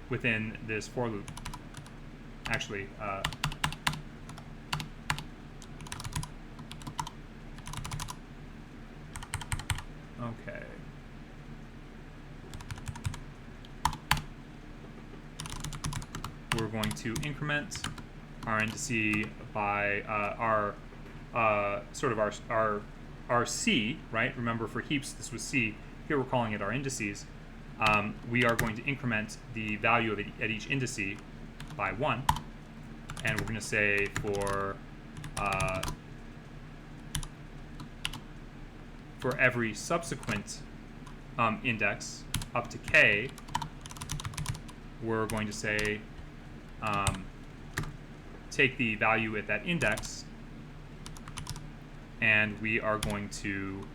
within this for loop, actually, okay. we're going to increment our indices by our C, right? Remember, for heaps, this was C. Here we're calling it our indices. We are going to increment the value of it at each indice by 1. And we're going to say for every subsequent index up to k, we're going to say take the value at that index, and we are going to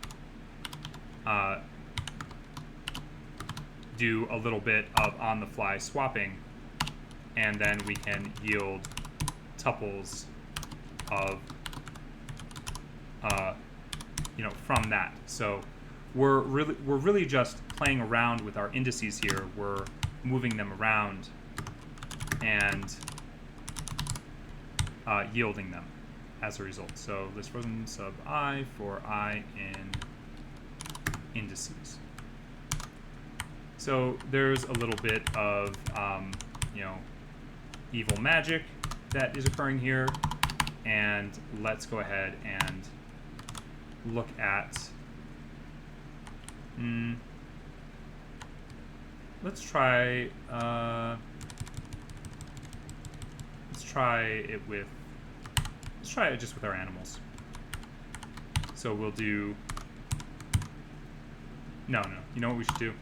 do a little bit of on-the-fly swapping, and then we can yield tuples of from that. So we're really just playing around with our indices here. We're moving them around and yielding them as a result. So list frozen sub I for I in indices. So there's a little bit of evil magic that is occurring here, and let's go ahead and look at let's try it just with our animals. So we'll do no, you know what we should do?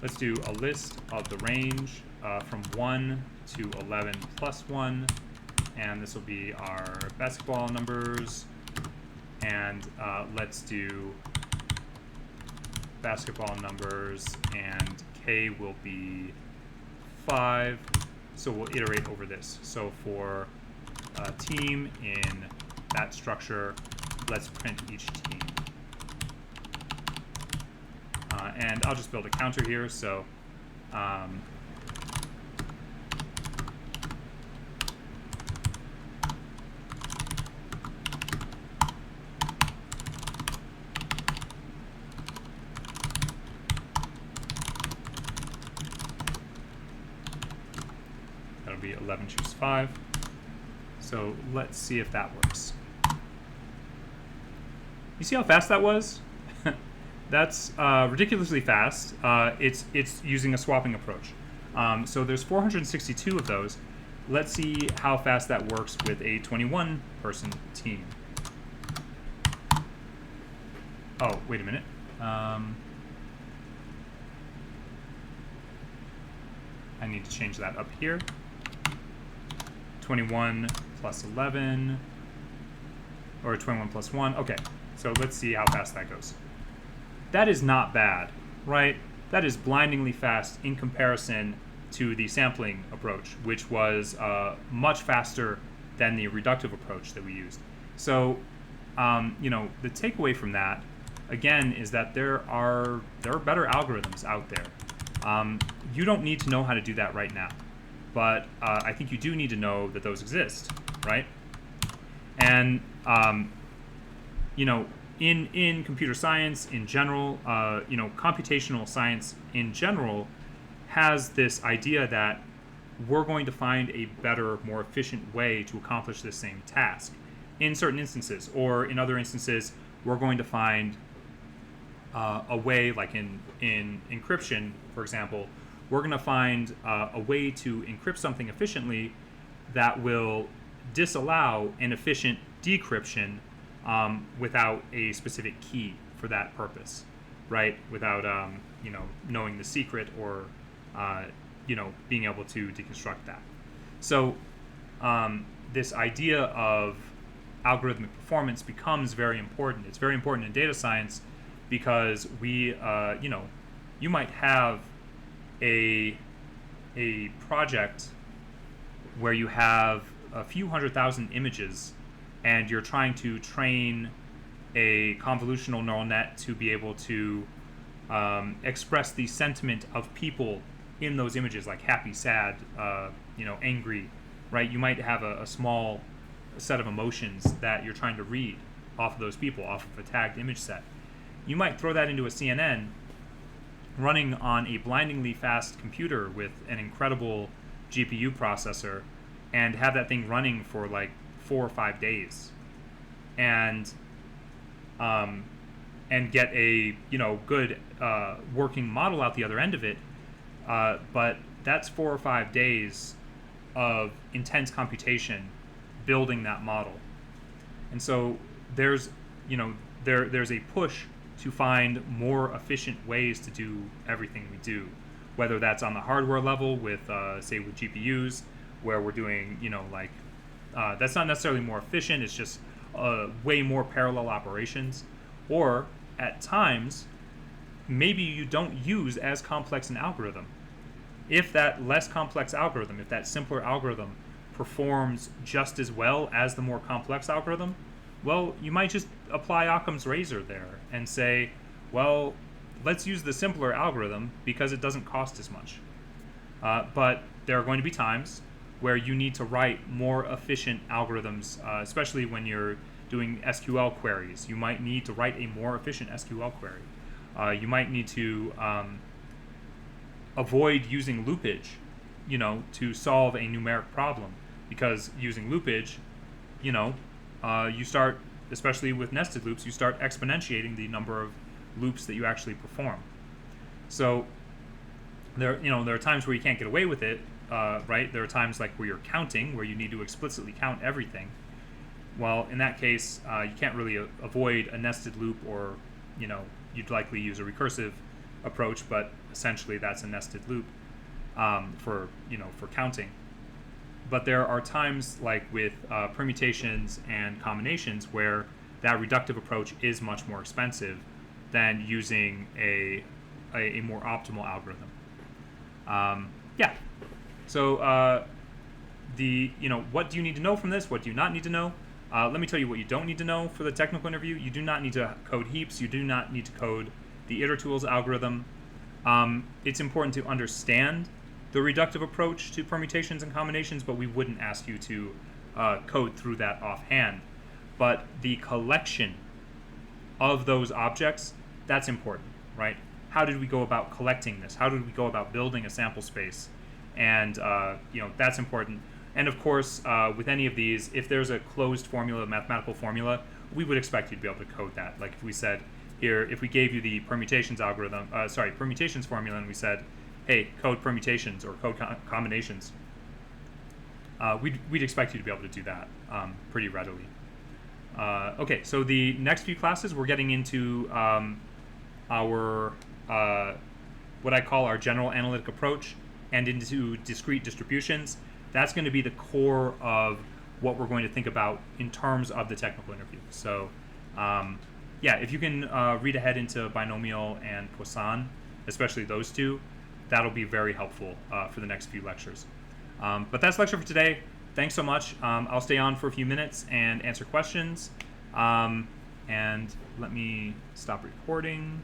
Let's do a list of the range from 1 to 11 plus 1, and this will be our basketball numbers, and let's do basketball numbers, and k will be 5, so we'll iterate over this. So for a team in that structure, let's print each team. And I'll just build a counter here, so that'll be 11 choose 5. So let's see if that works. You see how fast that was? That's ridiculously fast. It's using a swapping approach. So there's 462 of those. Let's see how fast that works with a 21-person team. Oh, wait a minute. I need to change that up here. 21 plus 11, or 21 plus 1. Okay, so let's see how fast that goes. That is not bad, right? That is blindingly fast in comparison to the sampling approach, which was much faster than the reductive approach that we used. So, the takeaway from that, again, is that there are better algorithms out there. You don't need to know how to do that right now, but I think you do need to know that those exist, right? And in computer science in general, computational science in general has this idea that we're going to find a better, more efficient way to accomplish the same task in certain instances, or in other instances, we're going to find a way, like in encryption, for example, we're going to find a way to encrypt something efficiently that will disallow an efficient decryption without a specific key for that purpose, right? Without knowing the secret or being able to deconstruct that. So this idea of algorithmic performance becomes very important. It's very important in data science because you might have a project where you have a few 100,000 images, and you're trying to train a convolutional neural net to be able to express the sentiment of people in those images, like happy, sad, angry, right? You might have a small set of emotions that you're trying to read off of those people, off of a tagged image set. You might throw that into a CNN running on a blindingly fast computer with an incredible GPU processor and have that thing running for like 4 or 5 days, and get a good working model out the other end of it. But that's 4 or 5 days of intense computation building that model. And so there's a push to find more efficient ways to do everything we do, whether that's on the hardware level with say with GPUs, where we're doing that's not necessarily more efficient, it's just way more parallel operations, or at times maybe you don't use as complex an algorithm. If that less complex algorithm, if that simpler algorithm performs just as well as the more complex algorithm, well, you might just apply Occam's razor there and say, well, let's use the simpler algorithm because it doesn't cost as much. But there are going to be times where you need to write more efficient algorithms, especially when you're doing SQL queries. You might need to write a more efficient SQL query. You might need to avoid using loopage, to solve a numeric problem, because using loopage, you start, especially with nested loops, you start exponentiating the number of loops that you actually perform. So there are times where you can't get away with it, right? There are times like where you're counting, where you need to explicitly count everything. Well, in that case, you can't really avoid a nested loop, or you'd likely use a recursive approach, but essentially that's a nested loop for counting. But there are times like with permutations and combinations where that reductive approach is much more expensive than using a more optimal algorithm. So what do you need to know from this? What do you not need to know? Let me tell you what you don't need to know for the technical interview. You do not need to code heaps. You do not need to code the itertools algorithm. It's important to understand the reductive approach to permutations and combinations, but we wouldn't ask you to code through that offhand. But the collection of those objects, that's important, right? How did we go about collecting this? How did we go about building a sample space? And that's important. And of course, with any of these, if there's a closed formula, mathematical formula, we would expect you to be able to code that. Like if we said here, if we gave you the permutations formula, and we said, hey, code permutations or code combinations, we'd expect you to be able to do that pretty readily. Okay, so the next few classes, we're getting into our what I call our general analytic approach and into discrete distributions. That's going to be the core of what we're going to think about in terms of the technical interview. So if you can read ahead into binomial and Poisson, especially those two, that'll be very helpful for the next few lectures. But that's lecture for today. Thanks so much. I'll stay on for a few minutes and answer questions. And let me stop recording.